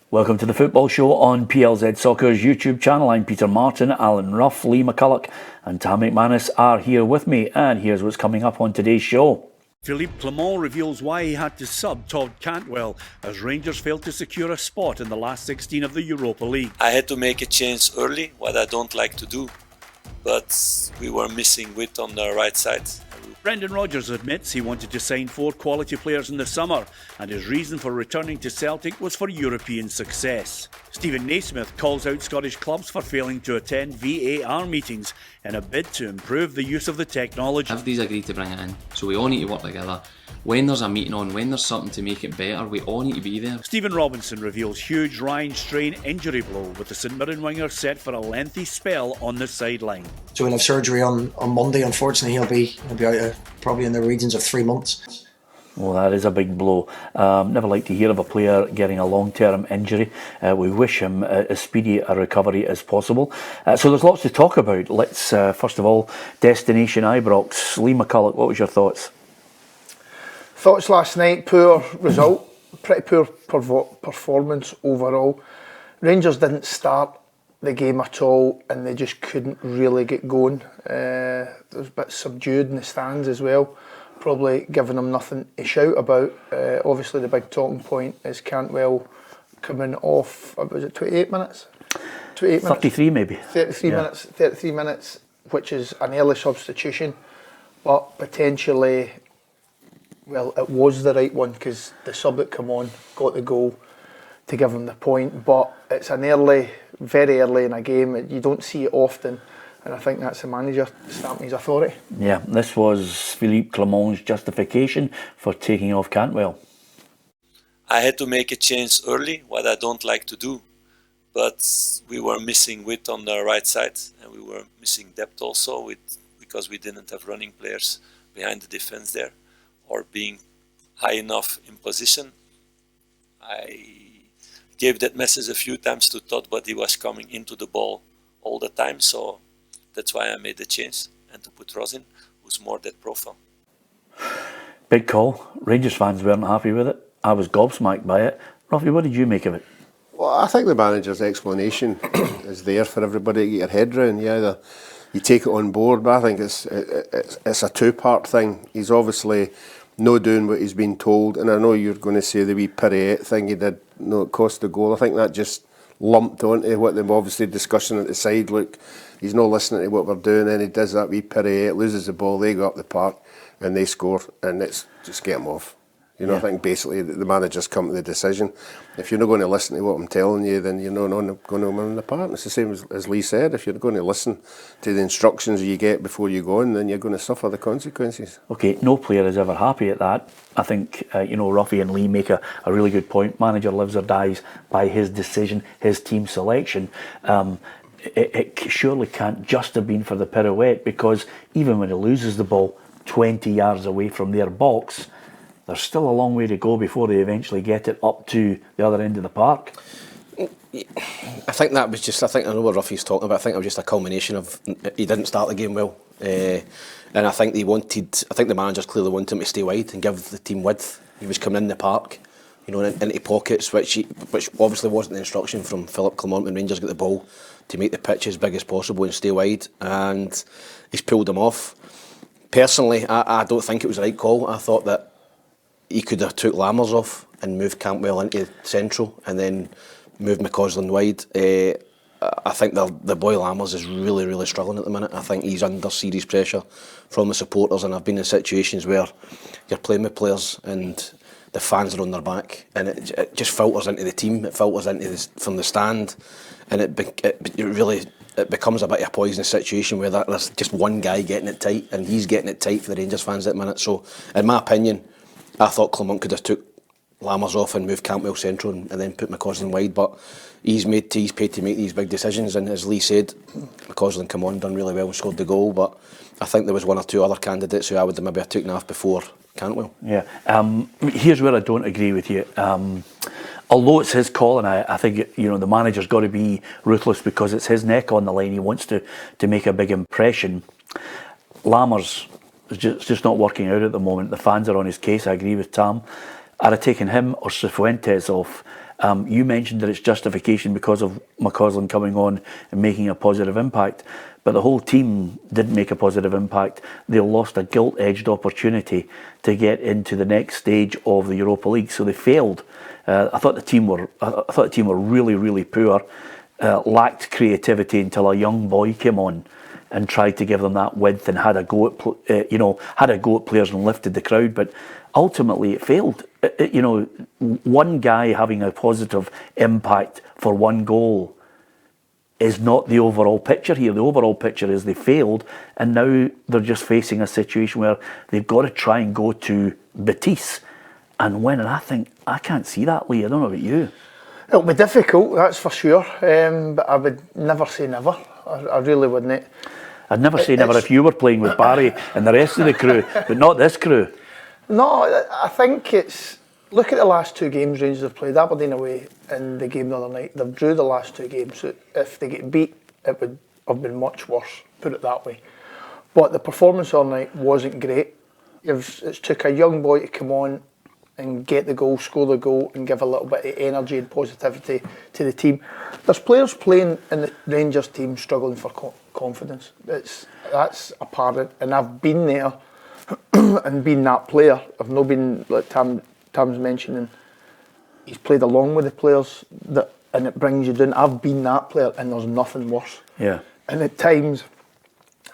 Welcome to the Football Show on PLZ Soccer's YouTube channel. I'm Peter Martin, Alan Ruff, Lee McCulloch and Tam McManus are here with me, and here's what's coming up on today's show. Philippe Clement reveals why he had to sub Todd Cantwell as Rangers failed to secure a spot in the last 16 of the Europa League. I had to make a change early, what I don't like to do, but we were missing width on the right side. Brendan Rodgers admits he wanted to sign 4 quality players in the summer, and his reason for returning to Celtic was for European success. Stephen Naismith calls out Scottish clubs for failing to attend VAR meetings in a bid to improve the use of the technology. Everybody's agreed to bring it in, so we all need to work together. When there's a meeting on, when there's something to make it better, we all need to be there. Stephen Robinson reveals huge Ryan strain injury blow, with the St Mirren winger set for a lengthy spell on the sideline. So he'll have surgery on Monday. Unfortunately, he'll be out probably in the regions of 3 months. Well, that is a big blow. Never like to hear of a player getting a long-term injury. We wish him as speedy a recovery as possible. So there's lots to talk about. Let's, first of all, Destination Ibrox. Lee McCulloch, what was your thoughts? Thoughts last night, poor result, pretty poor performance overall. Rangers didn't start the game at all and they just couldn't really get going. It was a bit subdued in the stands as well, probably giving them nothing to shout about. Obviously the big talking point is Cantwell coming off, was it 28 minutes? 28 minutes? 33 maybe. 33 minutes, which is an early substitution, but potentially, well, it was the right one because the sub that come on got the goal to give him the point, but it's an early, very early in a game. You don't see it often, and I think that's the manager stamping his authority. Yeah, this was Philippe Clement's justification for taking off Cantwell. I had to make a change early, what I don't like to do, but we were missing width on the right side, and we were missing depth also because we didn't have running players behind the defence there, or being high enough in position. I gave that message a few times to Todd, but he was coming into the ball all the time, so that's why I made the change, and to put Rosin, who's more that profile. Big call. Rangers fans weren't happy with it. I was gobsmacked by it. Ruffy, what did you make of it? Well, I think the manager's explanation is there for everybody to get your head round. Yeah, you take it on board, but I think it's a two-part thing. He's obviously no doing what he's been told, and I know you're going to say the wee Pirouette thing he did, no, it cost the goal. I think that just lumped onto what they're obviously discussing at the side. Look, he's not listening to what we're doing, and he does that wee Pirouette, loses the ball, they go up the park, and they score, and it's just get him off. You know, yeah. I think basically the manager's come to the decision. If you're not going to listen to what I'm telling you, then you're not going to win the part. It's the same as Lee said. If you're going to listen to the instructions you get before you go in, then you're going to suffer the consequences. Okay, no player is ever happy at that. I think, Ruffy and Lee make a really good point. Manager lives or dies by his decision, his team selection. It surely can't just have been for the pirouette, because even when he loses the ball 20 yards away from their box, there's still a long way to go before they eventually get it up to the other end of the park. I think that was just, I know what Ruffy's talking about, I think it was just a culmination of, he didn't start the game well. And I think the managers clearly wanted him to stay wide and give the team width. He was coming in the park, into pockets, which obviously wasn't the instruction from Philippe Clement when Rangers get the ball, to make the pitch as big as possible and stay wide. And he's pulled them off. Personally, I don't think it was the right call. I thought that he could have took Lammers off and moved Cantwell into central and then moved McCausland wide. I think the boy Lammers is really, really struggling at the minute. I think he's under serious pressure from the supporters, and I've been in situations where you're playing with players and the fans are on their back, and it just filters into the team, it filters into from the stand, and it becomes a bit of a poisonous situation where there's just one guy getting it tight, and he's getting it tight for the Rangers fans at the minute. So, in my opinion, I thought Clement could have took Lammers off and moved Cantwell central and then put McCausland wide, but he's paid to make these big decisions, and as Lee said, McCausland come on, done really well and scored the goal, but I think there was one or two other candidates who I would have maybe taken off before Cantwell. Yeah, here's where I don't agree with you. Although it's his call, and I think the manager's got to be ruthless because it's his neck on the line, he wants to make a big impression. Lammers, it's just not working out at the moment. The fans are on his case. I agree with Tam. I'd have taken him or Cifuentes off You mentioned that it's justification because of McCausland coming on and making a positive impact, but the whole team didn't make a positive impact. They lost a gilt-edged opportunity to get into the next stage of the Europa League, so they failed. I thought the team were really, really poor. Lacked creativity until a young boy came on and tried to give them that width and had a go at players and lifted the crowd, but ultimately it failed. One guy having a positive impact for one goal is not the overall picture here. The overall picture is they failed, and now they're just facing a situation where they've got to try and go to Betis and win, and I can't see that, Lee. I don't know about you. It'll be difficult, that's for sure, but I would never say never. I really wouldn't. I'd never say never if you were playing with Barry and the rest of the crew, but not this crew. No, I think it's... Look at the last two games Rangers have played. Aberdeen away and the game the other night. They've drew the last two games. So if they get beat, it would have been much worse, put it that way. But the performance all night wasn't great. It took a young boy to come on and get the goal, score the goal, and give a little bit of energy and positivity to the team. There's players playing in the Rangers team struggling for confidence. That's apparent, and I've been there and been that player. I've not been, like Tam's mentioning, he's played along with the players and it brings you down. I've been that player, and there's nothing worse. Yeah. And at times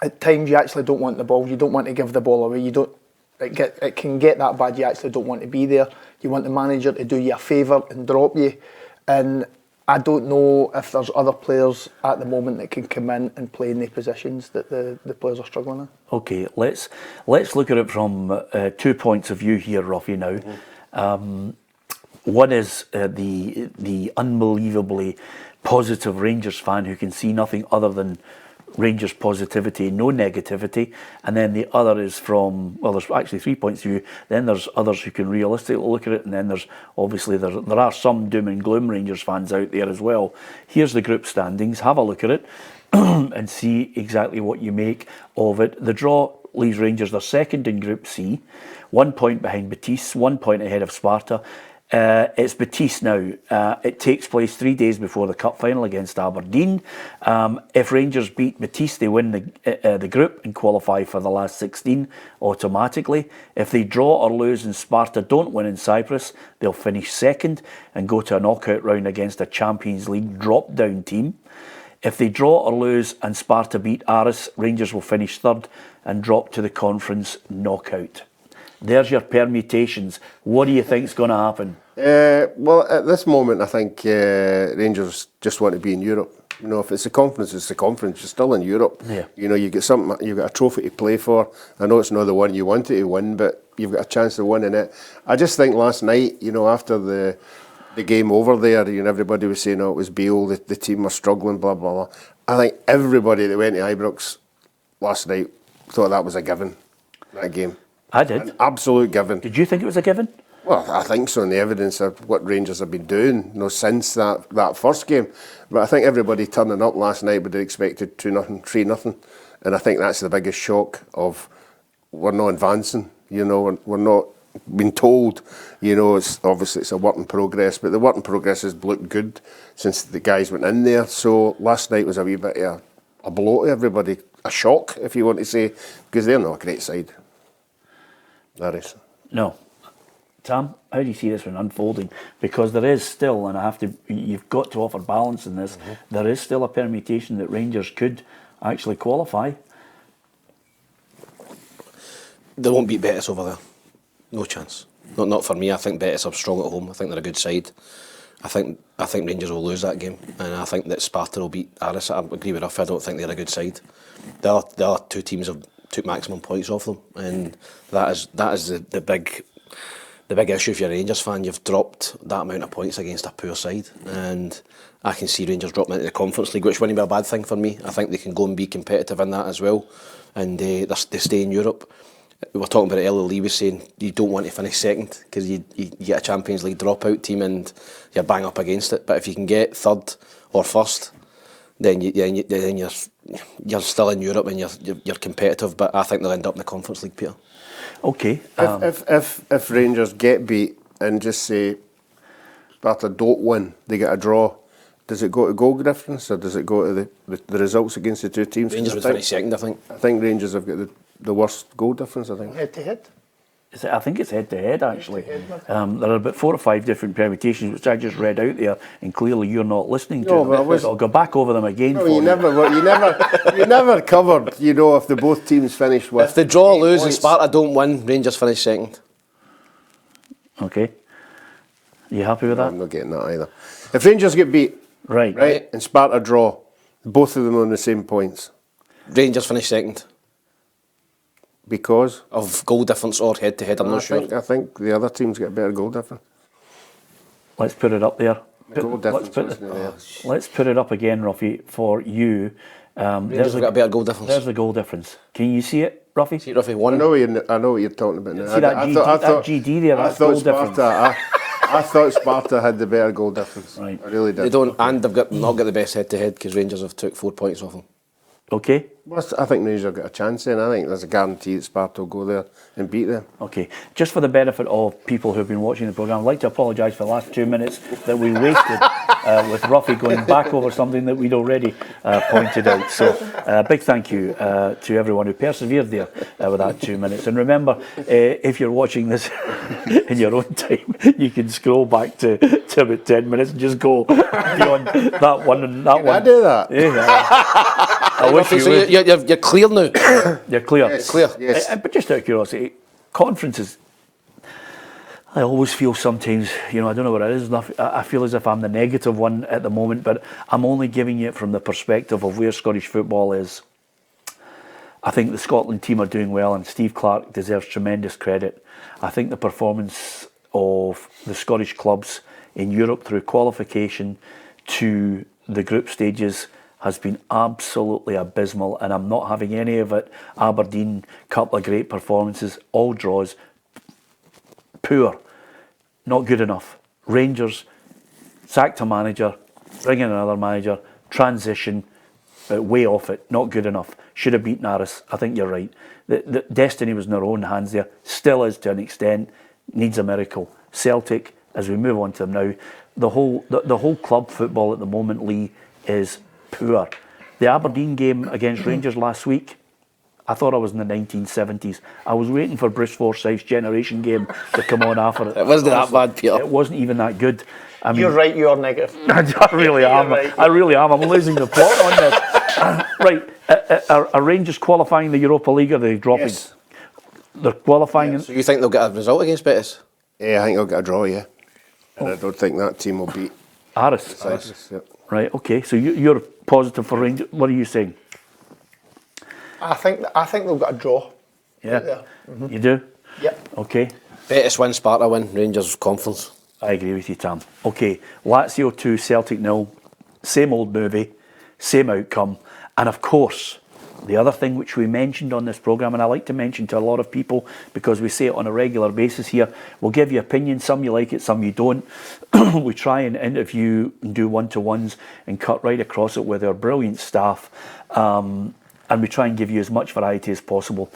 you actually don't want the ball. You don't want to give the ball away. You don't. It can get that bad. You actually don't want to be there. You want the manager to do you a favour and drop you. And I don't know if there's other players at the moment that can come in and play in the positions that the players are struggling in. Okay, let's look at it from 2 points of view here, Ruffy. Now, one is the unbelievably positive Rangers fan who can see nothing other than Rangers positivity, no negativity, and then the other is from, well, there's actually 3 points of view. Then there's others who can realistically look at it, and then there's obviously there are some doom and gloom Rangers fans out there as well. Here's the group standings. Have a look at it and see exactly what you make of it. The draw leaves Rangers, they're second in Group C, 1 point behind Betis, 1 point ahead of Sparta. It's Betis now. It takes place 3 days before the cup final against Aberdeen. If Rangers beat Betis, they win the group and qualify for the last 16 automatically. If they draw or lose and Sparta don't win in Cyprus, they'll finish second and go to a knockout round against a Champions League drop-down team. If they draw or lose and Sparta beat Aris, Rangers will finish third and drop to the conference knockout. There's your permutations. What do you think's going to happen? Well, at this moment, I think Rangers just want to be in Europe. You know, if it's the conference, it's the conference. You're still in Europe. Yeah. You know, you get something. You've got a trophy to play for. I know it's not the one you wanted to win, but you've got a chance of winning it. I just think last night, you know, after the game over there, you know, everybody was saying, "Oh, it was Bale. The team were struggling." Blah blah blah. I think everybody that went to Ibrox last night thought that was a given. That game. I did. An absolute given. Did you think it was a given? Well, I think so, in the evidence of what Rangers have been doing, you know, since that first game. But I think everybody turning up last night would have expected 2-0, 3-0. And I think that's the biggest shock of we're not advancing, you know, we're not being told, you know, it's obviously it's a work in progress, but the work in progress has looked good since the guys went in there. So last night was a wee bit of a blow to everybody, a shock, if you want to say, because they're not a great side. Aris. No. Tam, how do you see this one unfolding? Because there is still, and you've got to offer balance in this, there is still a permutation that Rangers could actually qualify. They won't beat Betis over there. No chance. Not for me. I think Betis are strong at home. I think they're a good side. I think Rangers will lose that game, and I think that Sparta will beat Aris. I agree with Ruff. I don't think they're a good side. The other two teams have took maximum points off them, and that is the big issue if you're a Rangers fan. You've dropped that amount of points against a poor side, and I can see Rangers dropping into the Conference League, which wouldn't be a bad thing for me. I think they can go and be competitive in that as well, and they stay in Europe. We were talking about it earlier. Lee was saying you don't want to finish second because you get a Champions League dropout team and you're bang up against it. But if you can get third or first, then you're still in Europe and you're competitive. But I think they'll end up in the Conference League, Peter. Okay. If Rangers get beat and just say Sparta don't win, they get a draw, does it go to goal difference or does it go to the results against the two teams? Rangers would finish second, I think. I think Rangers have got the worst goal difference, I think. Head to head. I think it's head to head actually. There are about 4 or 5 different permutations which I just read out there, and clearly you're not listening to. No, them. but I'll go back over them again. No, for you never covered. You know, if the both teams finish with. If they draw, 8 lose, and points. Sparta don't win, Rangers finish second. Okay. You happy with that? I'm not getting that either. If Rangers get beat, Right. and Sparta draw, both of them on the same points. Rangers finish second. Because? Of goal difference or head to head, I'm not sure. I think the other teams get a better goal difference. Let's put it up there. Goal difference. Let's put it up again, Ruffy, for you. Rangers have got a better goal difference. There's the goal difference. Can you see it, Ruffy? See it, Ruffy, 1. I know what you're talking about now. See that GD there, that's goal difference. I thought Sparta had the better goal difference. Right. I really did. They don't, and they've not got the best head to head because Rangers have took 4 points off them. Okay. Well, I think Rangers have got a chance then. I think there's a guarantee that Sparta will go there and beat them. Okay. Just for the benefit of people who've been watching the programme, I'd like to apologise for the last 2 minutes that we wasted with Ruffy going back over something that we'd already pointed out. So big thank you to everyone who persevered there with that 2 minutes. And remember, if you're watching this in your own time, you can scroll back to about 10 minutes and just go beyond that one and that one. I do that? Yeah. I wish you So would. you're clear now. You're clear. Yes, Clear. Yes. But just out of curiosity, conferences, I always feel sometimes, I don't know what it is, I feel as if I'm the negative one at the moment, but I'm only giving you it from the perspective of where Scottish football is. I think the Scotland team are doing well, and Steve Clarke deserves tremendous credit. I think the performance of the Scottish clubs in Europe through qualification to the group stages has been absolutely abysmal, and I'm not having any of it. Aberdeen, couple of great performances, all draws. Poor, not good enough. Rangers, sacked a manager, bring in another manager, transition, way off it, not good enough. Should have beaten Aris. I think you're right. The destiny was in their own hands there, still is to an extent, needs a miracle. Celtic, as we move on to them now, the whole club football at the moment, Lee, is poor. The Aberdeen game against Rangers last week, I thought I was in the 1970s. I was waiting for Bruce Forsyth's Generation game to come on after it. It wasn't that bad, Peter. It wasn't even that good. I mean, You're right, you're negative. I really am. Right. I really am. I'm losing the plot on this. Right. Are Rangers qualifying the Europa League, or are they dropping? Yes. They're qualifying. So you think they'll get a result against Betis? Yeah, I think they'll get a draw, yeah. And I don't think that team will beat Aris. Cyprus. Yeah. Right. Okay. So you're positive for Rangers. What are you saying? I think they'll get a draw. Yeah. You do? Yep. Okay. Betis win, Sparta win, Rangers conference. I agree with you, Tam. Okay, Lazio 2, Celtic 0. Same old movie, same outcome. And of course, the other thing which we mentioned on this programme, and I like to mention to a lot of people because we say it on a regular basis here, we'll give you opinions, some you like it, some you don't. We try and interview and do one-to-ones and cut right across it with our brilliant staff. And we try and give you as much variety as possible.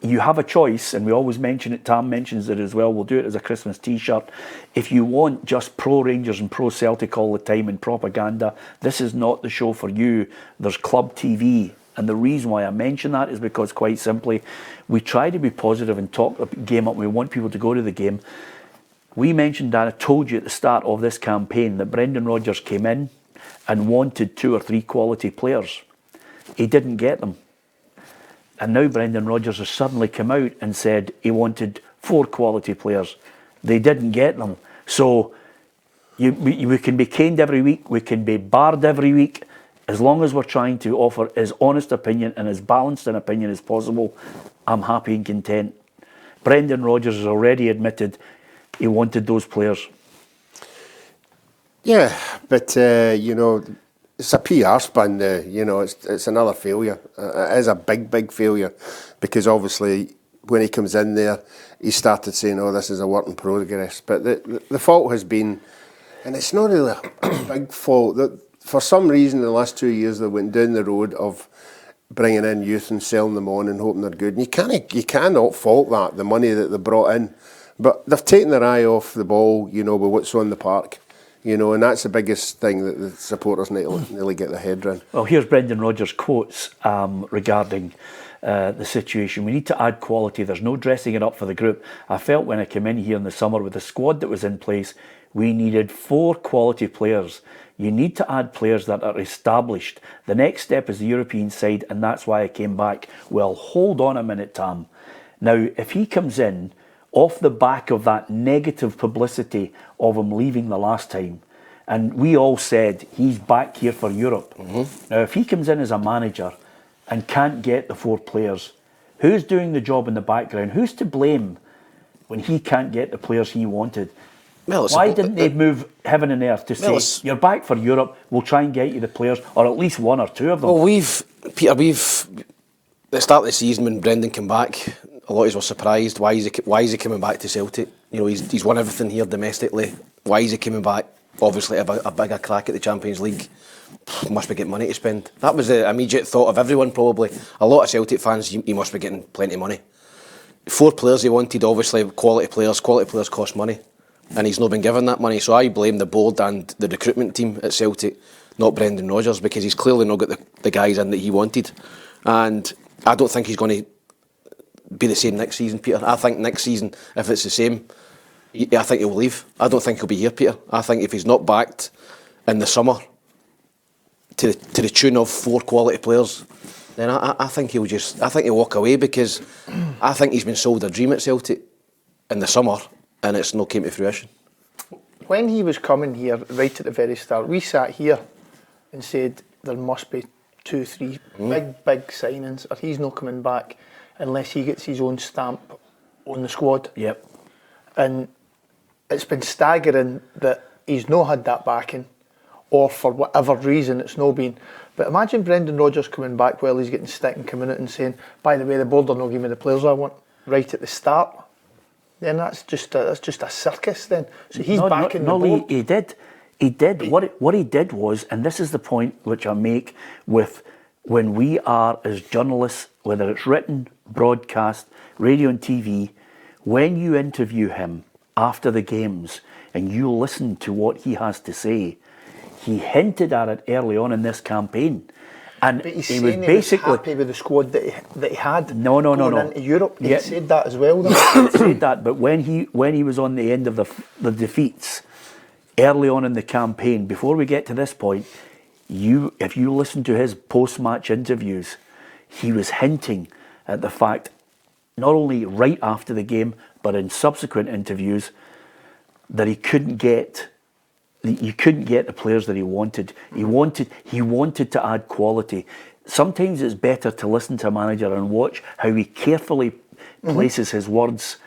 You have a choice, and we always mention it, Tam mentions it as well, we'll do it as a Christmas t-shirt. If you want just pro-Rangers and pro-Celtic all the time and propaganda, this is not the show for you. There's Club TV, and the reason why I mention that is because, quite simply, we try to be positive and talk the game up. We want people to go to the game. We mentioned, and I told you at the start of this campaign, that Brendan Rodgers came in and wanted 2 or 3 quality players. He didn't get them. And now Brendan Rodgers has suddenly come out and said he wanted 4 quality players. They didn't get them. So we can be caned every week, we can be barred every week. As long as we're trying to offer as honest opinion and as balanced an opinion as possible, I'm happy and content. Brendan Rodgers has already admitted he wanted those players. Yeah, but it's a PR spin. It's another failure. It is a big failure because obviously when he comes in there, he started saying, "Oh, this is a work in progress." But the fault has been, and it's not really a big fault. That for some reason, in the last 2 years, they went down the road of bringing in youth and selling them on and hoping they're good. And you cannot fault that, the money that they brought in. But they've taken their eye off the ball, you know, with what's on the park. You know, and that's the biggest thing that the supporters need to nearly get their head around. Well, here's Brendan Rodgers' quotes regarding the situation. We need to add quality. There's no dressing it up for the group. I felt when I came in here in the summer with the squad that was in place, we needed 4 quality players. You need to add players that are established. The next step is the European side, and that's why I came back. Well, hold on a minute, Tam. Now, if he comes in off the back of that negative publicity of him leaving the last time, and we all said he's back here for Europe. Now, if he comes in as a manager and can't get the 4 players, who's doing the job in the background? Who's to blame when he can't get the players he wanted? Well, Why didn't they move heaven and earth to say, you're back for Europe, we'll try and get you the players, or at least 1 or 2 of them? Well, Peter, at the start of the season when Brendan came back, a lot of us were surprised. Why is he coming back to Celtic? You know, he's won everything here domestically. Why is he coming back? Obviously, a bigger crack at the Champions League. Must be getting money to spend. That was the immediate thought of everyone, probably. A lot of Celtic fans, he must be getting plenty of money. 4 players he wanted, obviously, quality players. Quality players cost money. And he's not been given that money. So I blame the board and the recruitment team at Celtic, not Brendan Rodgers, because he's clearly not got the guys in that he wanted. And I don't think he's going to be the same next season, Peter. I think next season, if it's the same, I think he'll leave. I don't think he'll be here, Peter. I think if he's not backed in the summer to the tune of 4 quality players, then I think he'll walk away, because I think he's been sold a dream at Celtic in the summer and it's not came to fruition. When he was coming here, right at the very start, we sat here and said there must be 2, 3 big signings, or he's not coming back unless he gets his own stamp on the squad. Yep. And it's been staggering that he's not had that backing, or for whatever reason it's not been. But imagine Brendan Rodgers coming back while he's getting stick and coming out and saying, by the way, the board are not giving me the players I want right at the start. Then that's just a circus then. So he's backing the board. He did. He did. What he did was, and this is the point which I make with when we are as journalists, whether it's written, broadcast, radio and TV, when you interview him after the games and you listen to what he has to say, he hinted at it early on in this campaign. And but he's he saying was basically he was happy with the squad that he had no. into Europe. He said that as well. He said that, but when he was on the end of the defeats early on in the campaign, before we get to this point, if you listen to his post-match interviews, he was hinting at the fact, not only right after the game, but in subsequent interviews, that you couldn't get the players that he wanted. He wanted to add quality. Sometimes it's better to listen to a manager and watch how he carefully places his words,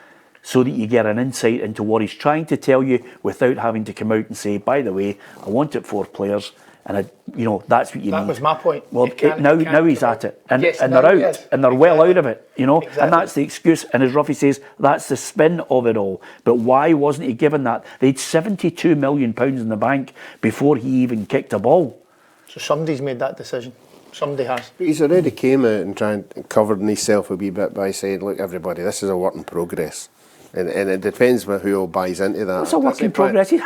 so that you get an insight into what he's trying to tell you without having to come out and say, by the way, I wanted 4 players, and that's what you need. That was my point. Well, now he's at it, and they're out, and they're well out of it, Exactly. and that's the excuse. And as Ruffy says, that's the spin of it all. But why wasn't he given that? They had £72 million in the bank before he even kicked a ball. So somebody's made that decision. Somebody has. But he's already came out and covered himself a wee bit by saying, look, everybody, this is a work in progress. And it depends who all buys into that. It's a work in progress. He's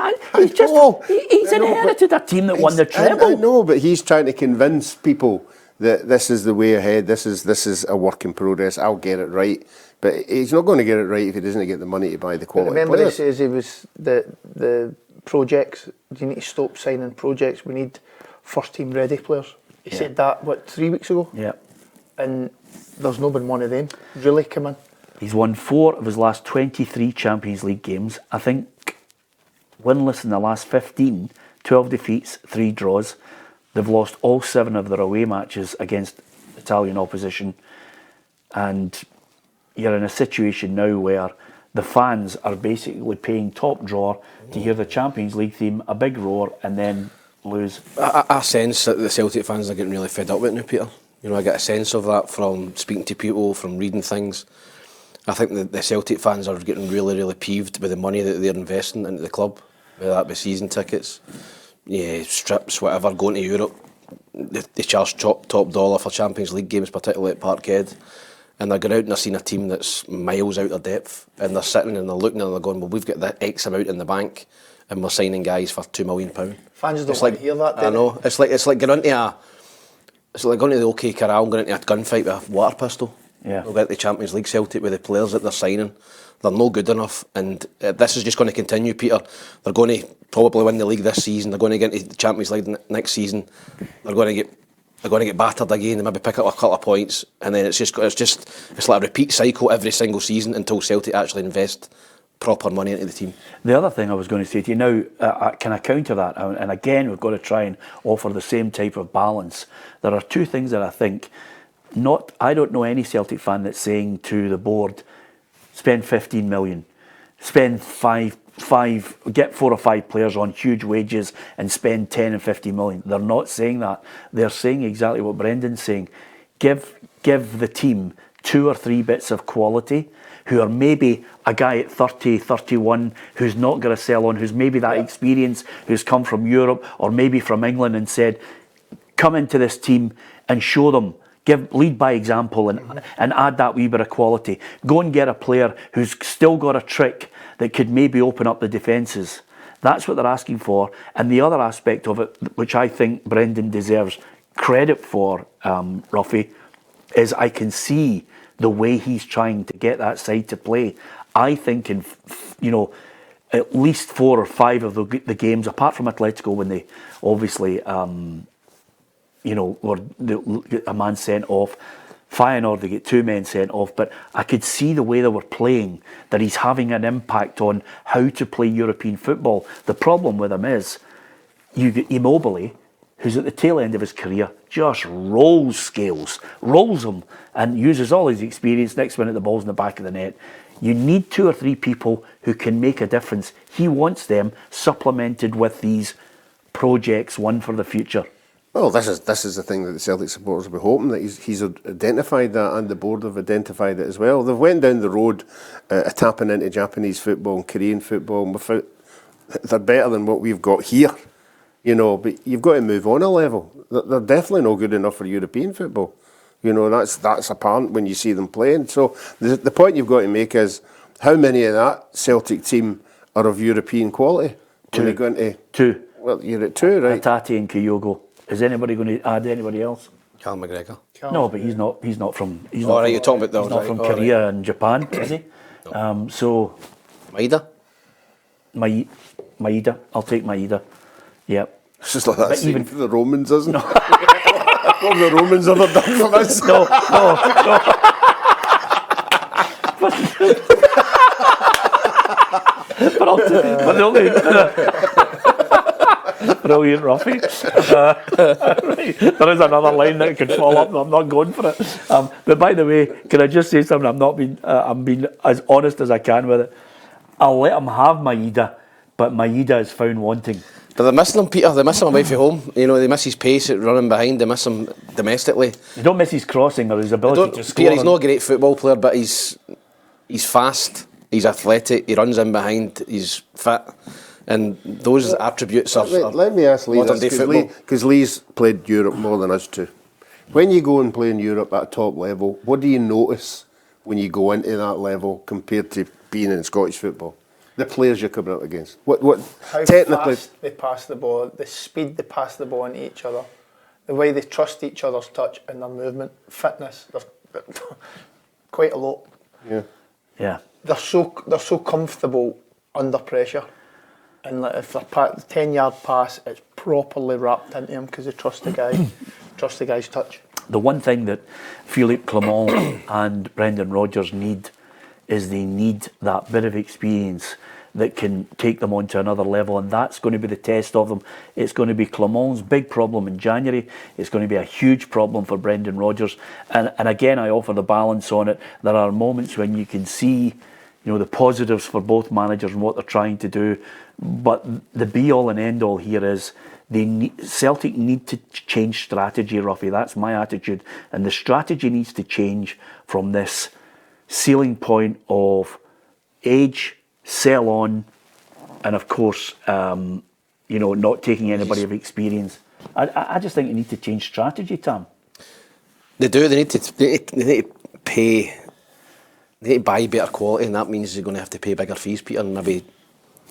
inherited a team that won the treble. I know, but he's trying to convince people that this is the way ahead. This is a work in progress. I'll get it right. But he's not going to get it right if he doesn't get the money to buy the quality Remember players. he says he was the projects, you need to stop signing projects. We need first team ready players. He said that, 3 weeks ago? Yeah. And there's not been one of them really come in. He's won 4 of his last 23 Champions League games. I think winless in the last 15, 12 defeats, 3 draws. They've lost all 7 of their away matches against Italian opposition. And you're in a situation now where the fans are basically paying top drawer to hear the Champions League theme, a big roar, and then lose. I sense that the Celtic fans are getting really fed up with it now, Peter. I get a sense of that from speaking to people, from reading things. I think the Celtic fans are getting really, really peeved with the money that they're investing into the club, whether that be season tickets, strips, whatever, going to Europe. They charge top dollar for Champions League games, particularly at Parkhead. and they're going out and they're seeing a team that's miles out of depth, and they're sitting and they're looking and they're going, well, we've got that X amount in the bank, and we're signing guys for £2 million. Fans don't want to hear that, do I know. It's like going into going to the OK Corral and going into a gunfight with a water pistol. Yeah. They'll get the Champions League Celtic with the players that they're signing. They're no good enough, and this is just going to continue, Peter. They're going to probably win the league this season. They're going to get into the Champions League next season. They're going to get battered again and maybe pick up a couple of points, and then it's like a repeat cycle every single season until Celtic actually invest proper money into the team. The other thing I was going to say to you now, can I counter that? And again, we've got to try and offer the same type of balance. There are two things that I think. I don't know any Celtic fan that's saying to the board, spend 15 million, spend five, get 4 or 5 players on huge wages and spend 10 and 50 million. They're not saying that. They're saying exactly what Brendan's saying. Give the team 2 or 3 bits of quality who are maybe a guy at 30, 31 who's not going to sell on, who's maybe that experience, who's come from Europe or maybe from England and said, come into this team and show them. Lead by example and add that wee bit of quality. Go and get a player who's still got a trick that could maybe open up the defences. That's what they're asking for. And the other aspect of it, which I think Brendan deserves credit for, Ruffy, is I can see the way he's trying to get that side to play. I think in, at least 4 or 5 of the games, apart from Atletico when they obviously... or a man sent off. Feyenoord, they get 2 men sent off. But I could see the way they were playing, that he's having an impact on how to play European football. The problem with him is, you get Immobile, who's at the tail end of his career, just rolls Scales, rolls him, and uses all his experience. Next minute, the ball's in the back of the net. You need 2 or 3 people who can make a difference. He wants them supplemented with these projects, one for the future. Well, this is the thing that the Celtic supporters will be hoping, that he's identified that, and the board have identified it as well. They've went down the road tapping into Japanese football and Korean football, and they're better than what we've got here, but you've got to move on a level. They're definitely not good enough for European football. That's apparent when you see them playing. So the point you've got to make is, how many of that Celtic team are of European quality? 2. 2. Well, you're at 2, right? Atati and Kyogo. Is anybody going to add anybody else? Cal McGregor. No, but he's not from. You're talking about those. He's not from Korea and Japan, is he? No. So. Maeda. Maeda. I'll take Maeda. Yep. It's just like that scene even for the Romans, isn't it? What have the Romans ever done for us? No. But the only. Brilliant, Ruffy. Right. There is another line that could fall up, and I'm not going for it. But by the way, can I just say something? I'm being as honest as I can with it. I'll let him have Maeda, but Maeda is found wanting. But they're missing him, Peter. They miss him away from home. They miss his pace at running behind. They miss him domestically. You don't miss his crossing or his ability to score. Peter, he's not a great football player, but he's fast. He's athletic. He runs in behind. He's fit. And those attributes are. Let me ask Lee this, because Lee's played Europe more than us too. When you go and play in Europe at a top level, what do you notice when you go into that level compared to being in Scottish football? The players you're coming up against. What how technically fast they pass the ball, the speed they pass the ball into each other, the way they trust each other's touch and their movement, fitness. They're quite a lot. Yeah. They're so comfortable under pressure. And if the 10-yard pass, it's properly wrapped into him because they trust the guy, trust the guy's touch. The one thing that Philippe Clement and Brendan Rodgers need is they need that bit of experience that can take them on to another level, and that's going to be the test of them. It's going to be Clement's big problem in January. It's going to be a huge problem for Brendan Rodgers. And again, I offer the balance on it. There are moments when you can see the positives for both managers and what they're trying to do. But the be-all and end-all here is Celtic need to change strategy, Ruffy. That's my attitude. And the strategy needs to change from this ceiling point of age, sell on, and of course, not taking anybody of experience. I just think you need to change strategy, Tam. They do. They need to pay. They need to buy better quality, and that means they're going to have to pay bigger fees, Peter. And maybe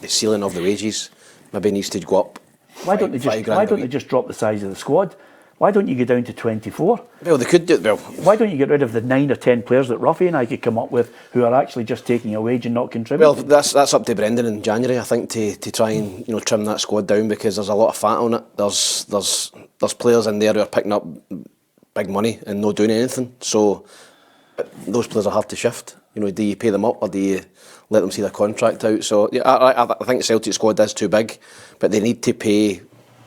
the ceiling of the wages maybe needs to go up. Why don't they just drop the size of the squad? Why don't you go down to 24? Well, they could do it. Well, why don't you get rid of the 9 or 10 players that Ruffy and I could come up with who are actually just taking a wage and not contributing? Well, that's up to Brendan in January, I think, to try and trim that squad down, because there's a lot of fat on it. There's players in there who are picking up big money and not doing anything. So those players are hard to shift. Do you pay them up or do you let them see their contract out? So yeah, I think the Celtic squad is too big, but they need to pay.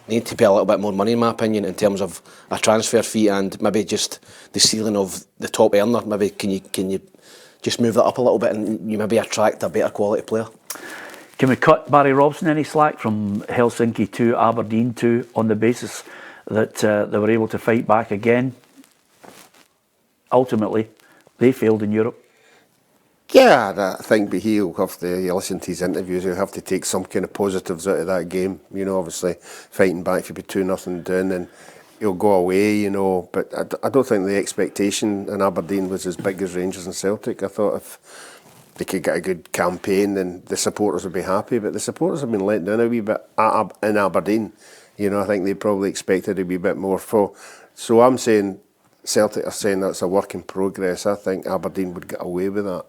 Need to pay a little bit more money, in my opinion, in terms of a transfer fee and maybe just the ceiling of the top earner. Maybe can you just move that up a little bit and you maybe attract a better quality player? Can we cut Barry Robson any slack from Helsinki to Aberdeen to on the basis that they were able to fight back again? Ultimately, they failed in Europe. Yeah, I think he'll have to, you listen to his interviews, he'll have to take some kind of positives out of that game. Obviously fighting back, if you be 2-0 down, and he'll go away, But I don't think the expectation in Aberdeen was as big as Rangers and Celtic. I thought if they could get a good campaign, then the supporters would be happy. But the supporters have been let down a wee bit in Aberdeen. I think they probably expected a wee bit more. So I'm saying Celtic are saying that's a work in progress. I think Aberdeen would get away with that.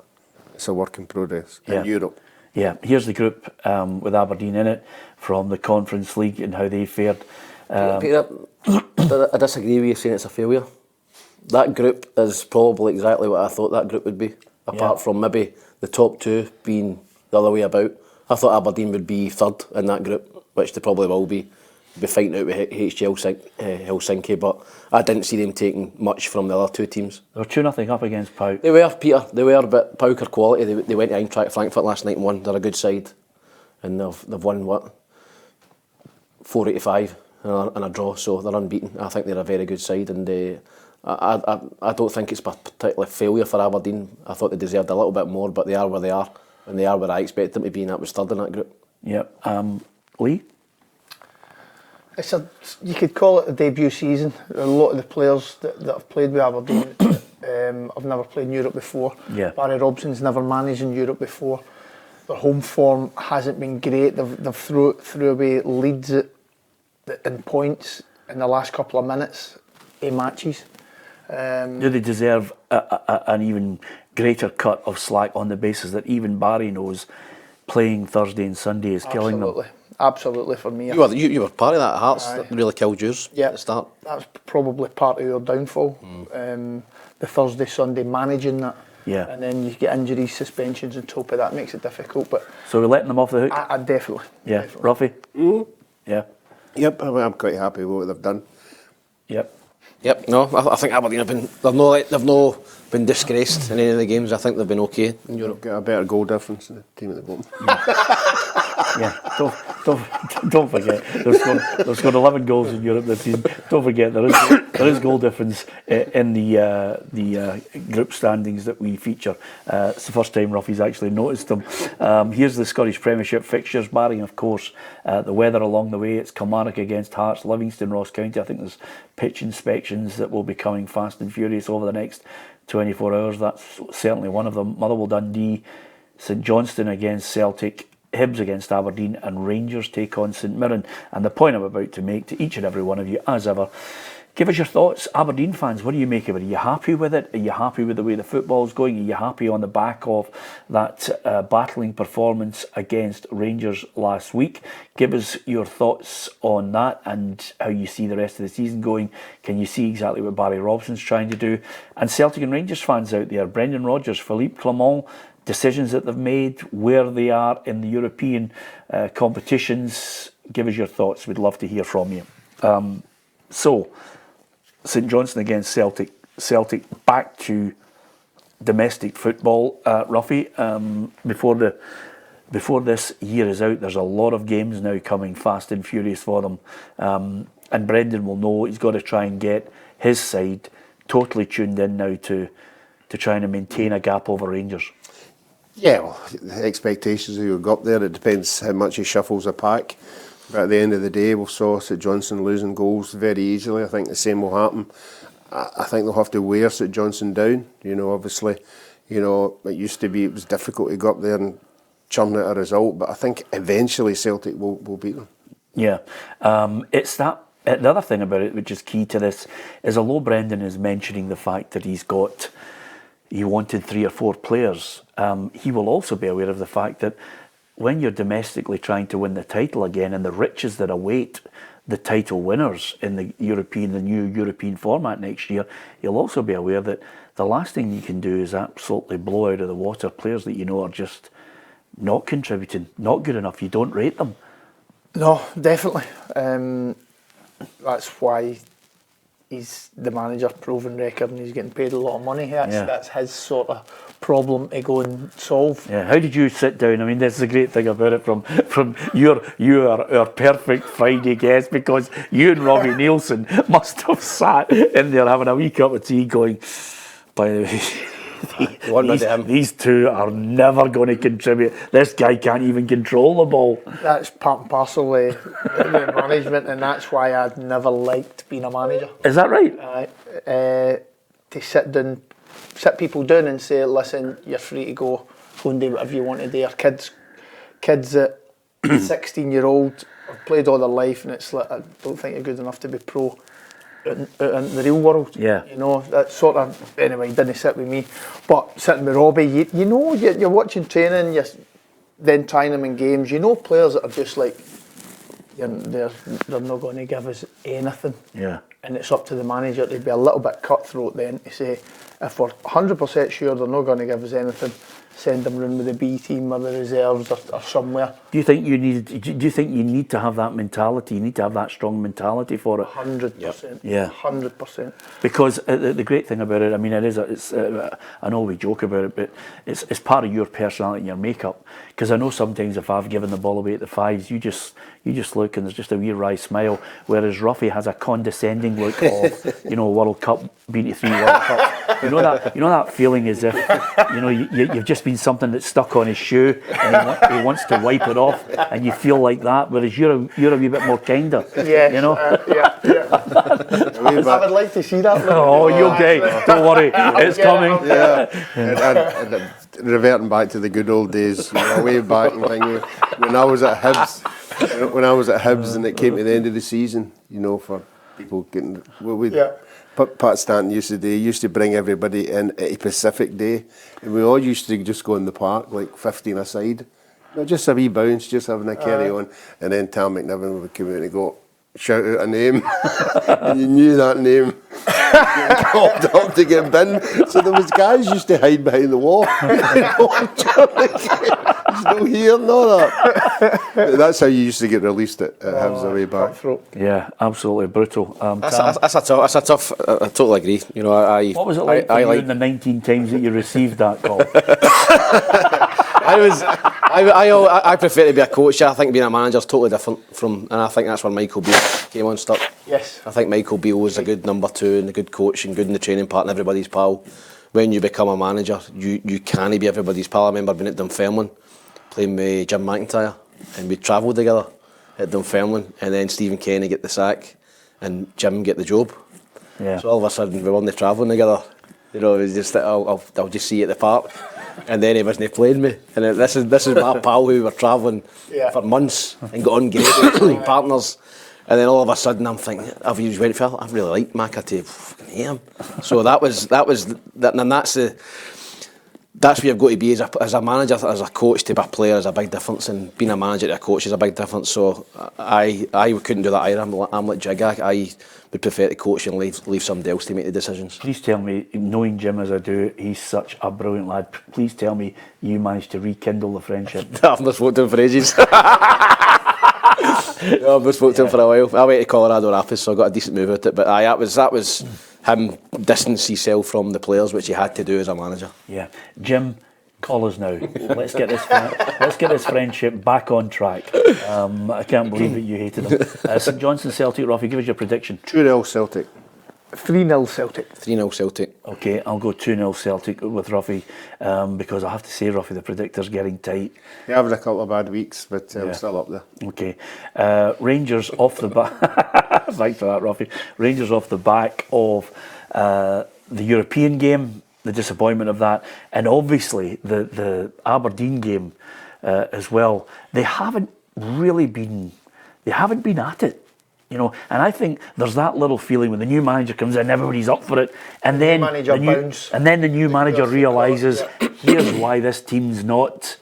It's a work in progress in Europe. Yeah, here's the group with Aberdeen in it from the Conference League and how they fared. Peter, I disagree with you saying it's a failure. That group is probably exactly what I thought that group would be, apart from maybe the top two being the other way about. I thought Aberdeen would be third in that group, which they probably will be fighting out with Helsinki, but I didn't see them taking much from the other two teams. They were 2-0 up against PAOK. They were, Peter, but PAOK are quality. They went to Eintracht Frankfurt last night and won. They're a good side, and they've won 4-85 and a draw, so they're unbeaten. I think they're a very good side, and I don't think it's a particular failure for Aberdeen. I thought they deserved a little bit more, but they are where they are, and they are where I expect them to be, and that was third in that group. Yep. Lee? You could call it a debut season. A lot of the players that have played with Aberdeen have never played in Europe before. Yeah. Barry Robson's never managed in Europe before. Their home form hasn't been great. They've threw away leads in points in the last couple of minutes in matches. Do they deserve an even greater cut of slack on the basis that even Barry knows playing Thursday and Sunday is killing them? Absolutely, for me. You were part of that. Hearts that really killed yours at the start. That's probably part of your downfall. The Thursday, Sunday managing that. Yeah. And then you get injuries, suspensions on top of that, makes it difficult. But so we're letting them off the hook? I definitely. Yeah. Definitely. Ruffy? Mm. Yeah. Yep, I'm quite happy with what they've done. Yep. No, I think Aberdeen they've not been disgraced in any of the games. I think they've been okay in Europe. Got a better goal difference than the team at the bottom. Yeah, don't forget they've scored 11 goals in Europe this season. Don't forget there is goal difference in the group standings that we feature. It's the first time Ruffy's actually noticed them. Here's the Scottish Premiership fixtures, barring of course the weather along the way. It's Kilmarnock against Hearts, Livingston, Ross County. I think there's pitch inspections that will be coming fast and furious over the next 24 hours. That's certainly one of them. Motherwell, Dundee, St Johnstone against Celtic, Hibs against Aberdeen, and Rangers take on St Mirren. And the point I'm about to make to each and every one of you, as ever, give us your thoughts. Aberdeen fans, what do you make of it? Are you happy with it? Are you happy with the way the football's going? Are you happy on the back of that battling performance against Rangers last week? Give us your thoughts on that and how you see the rest of the season going. Can you see exactly what Barry Robson's trying to do? And Celtic and Rangers fans out there, Brendan Rodgers, Philippe Clement, decisions that they've made, where they are in the European competitions. Give us your thoughts. We'd love to hear from you. So, St Johnstone against Celtic. Celtic back to domestic football. Ruffy, before this year is out, there's a lot of games now coming fast and furious for them. And Brendan will know he's got to try and get his side totally tuned in now to trying to maintain a gap over Rangers. Yeah, well, the expectations of you go up there. It depends how much he shuffles the pack. But at the end of the day, we saw St Johnstone losing goals very easily. I think the same will happen. I think they'll have to wear St Johnstone down. You know, obviously, you know, it used to be, it was difficult to go up there and churn out a result, but I think eventually Celtic will beat them. Yeah, it's that. The other thing about it, which is key to this, is although Brendan is mentioning the fact that he wanted 3 or 4 players, he will also be aware of the fact that when you're domestically trying to win the title again, and the riches that await the title winners in the new European format next year, you'll also be aware that the last thing you can do is absolutely blow out of the water players that you know are just not contributing, not good enough. You don't rate them. No, definitely. That's why he's the manager, proven record, and he's getting paid a lot of money. That's his sort of problem to go and solve. Yeah. How did you sit down? I mean, that's the great thing about it. From you are our perfect Friday guest, because you and Robbie Nielsen must have sat in there having a wee cup of tea, going, by the way, these two are never going to contribute. This guy can't even control the ball. That's part and parcel with management, and that's why I'd never liked being a manager. Is that right? To sit people down and say, listen, you're free to go and do whatever you want to do. Our kids that 16-year-old have played all their life, and it's like, I don't think you're good enough to be pro out in the real world. Yeah. You know, that sort of, anyway, didn't sit with me. But sitting with Robbie, you know, you're watching training, you're then trying them in games. You know, players that are just like, they're not going to give us anything. Yeah. And it's up to the manager to be a little bit cutthroat then, to say, if we're 100% sure they're not going to give us anything, send them round with the B team or the reserves or somewhere. Do you think you need to have that mentality? You need to have that strong mentality for it. 100%. Yeah. 100%. Because the great thing about it, I mean, I know we joke about it, but it's part of your personality and your makeup. Because I know sometimes if I've given the ball away at the fives, you just look and there's just a wee wry smile. Whereas Ruffy has a condescending look of, you know, World Cup, being to 3 World Cup. You know that feeling as if, you know, you've just been something that's stuck on his shoe and he wants to wipe it off, and you feel like that. Whereas you're a wee bit more kinder. Yeah. You know. I would like to see that. Oh, you're okay. Don't worry, it's coming. Yeah. And reverting back to the good old days, you know, way back when I was at Hibs, and it came to the end of the season, you know, for people getting Pat Stanton used to bring everybody in at a Pacific Day, and we all used to just go in the park, like 15 aside, not just a wee bounce, just having a carry on, and then Tom McNiven would come out and go, shout out a name, and you knew that name, called up to get bin. So there was guys used to hide behind the wall. He's no here, no that. But that's how you used to get released at Hibs away back. Yeah, absolutely brutal. That's a tough. I totally agree. You know, what was it like for you in the 19 times that you received that call? I prefer to be a coach. I think being a manager is totally different from, and I think that's where Michael Beale came on stuck. Yes. I think Michael Beale was a good number 2 and a good coach and good in the training part and everybody's pal. When you become a manager, you can't be everybody's pal. I remember being at Dunfermline, playing with Jim McIntyre, and we travelled together at Dunfermline, and then Stephen Kenny get the sack and Jim get the job. Yeah. So all of a sudden we weren't travelling together. You know, it was just I'll just see you at the park. And then he wasn't playing me. And this is my pal who we were travelling for months and got on great with partners. And then all of a sudden I'm thinking, I've used went for, I really like McAtee, fucking hate him. So that was and that's where you've got to be as a manager, as a coach to be a player is a big difference, and being a manager to a coach is a big difference. So I couldn't do that either. I'm like Jig. I would prefer to coach and leave somebody else to make the decisions. Please tell me, knowing Jim as I do, he's such a brilliant lad. Please tell me you managed to rekindle the friendship. I've not spoken to him for ages. No, I've not spoken to him for a while. I went to Colorado Rapids, so I got a decent move out of it. But that was him distance himself from the players, which he had to do as a manager. Yeah, Jim, call us now. Let's get this friendship back on track. I can't believe that you hated him. St Johnstone Celtic, Ruffy, give us your prediction. 2-0 Celtic. 3-0 Celtic. 3-0 Celtic. Okay, I'll go 2-0 Celtic with Ruffy, because I have to say, Ruffy, the predictor's getting tight. Yeah, having a couple of bad weeks, but I'm still up there. Okay, Rangers off the back. Thanks for that, Ruffy. Rangers off the back of the European game, the disappointment of that, and obviously the Aberdeen game as well. They haven't really been. They haven't been at it. You know, and I think there's that little feeling when the new manager comes in, everybody's up for it, and then the new manager realises, here's why this team's not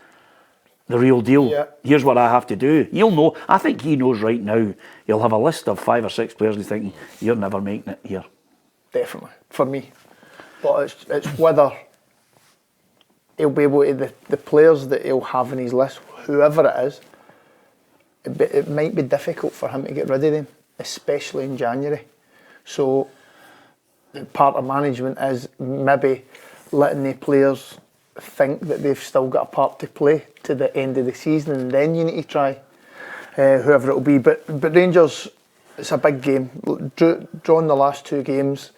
the real deal. Yeah. Here's what I have to do. He'll know. I think he knows right now. He'll have a list of 5 or 6 players. He's thinking, you're never making it here. Definitely, for me. But it's whether he'll be able to, the players that he'll have in his list, whoever it is, it might be difficult for him to get rid of them, especially in January. So part of management is maybe letting the players think that they've still got a part to play to the end of the season, and then you need to try whoever it will be. But Rangers, it's a big game. Drawn the last 2 games,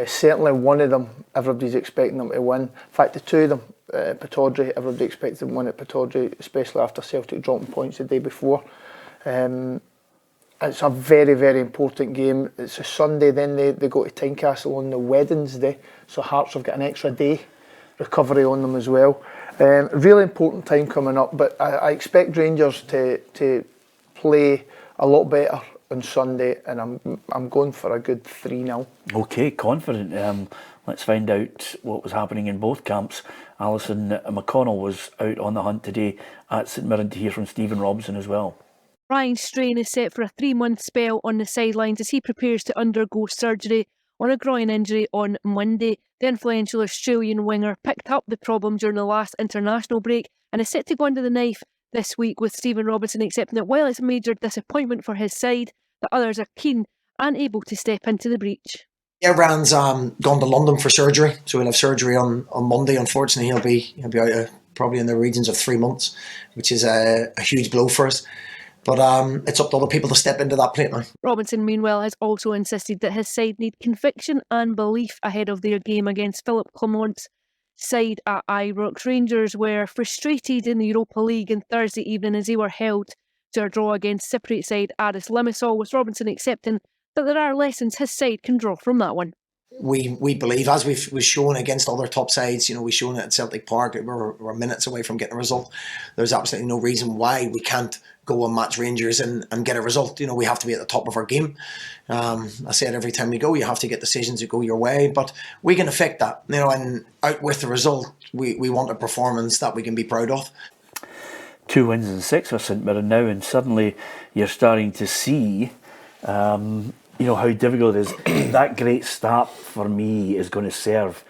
certainly one of them everybody's expecting them to win. In fact, the 2 of them, Pittodrie, everybody expects them to win at Pittodrie, especially after Celtic dropping points the day before. It's a very, very important game. It's a Sunday, then they go to Tynecastle on the Wednesday, so Hearts have got an extra day recovery on them as well. Really important time coming up, but I expect Rangers to play a lot better on Sunday, and I'm going for a good 3-0. Okay, confident. Let's find out what was happening in both camps. Alison McConnell was out on the hunt today at St Mirren to hear from Stephen Robinson as well. Ryan Strain is set for a 3-month spell on the sidelines as he prepares to undergo surgery on a groin injury on Monday. The influential Australian winger picked up the problem during the last international break and is set to go under the knife this week, with Stephen Robinson accepting that while it's a major disappointment for his side, the others are keen and able to step into the breach. Yeah, Ryan's gone to London for surgery, so he'll have surgery on Monday. Unfortunately, he'll be out probably in the regions of 3 months, which is a huge blow for us. But it's up to other people to step into that plate now. Robinson, meanwhile, has also insisted that his side need conviction and belief ahead of their game against Philippe Clement's side at Ibrox. Rangers were frustrated in the Europa League on Thursday evening as they were held to a draw against Cypriot side Aris Limassol, with Robinson accepting that there are lessons his side can draw from that one. We believe, as we've shown against other top sides, we've shown it at Celtic Park, we're minutes away from getting a result. There's absolutely no reason why we can't go and match Rangers and get a result. We have to be at the top of our game. I say it every time we go, you have to get decisions that go your way, but we can affect that. And out with the result, we want a performance that we can be proud of. 2 wins and 6 for St Mirren now, and suddenly you're starting to see how difficult it is. That great start for me is going to serve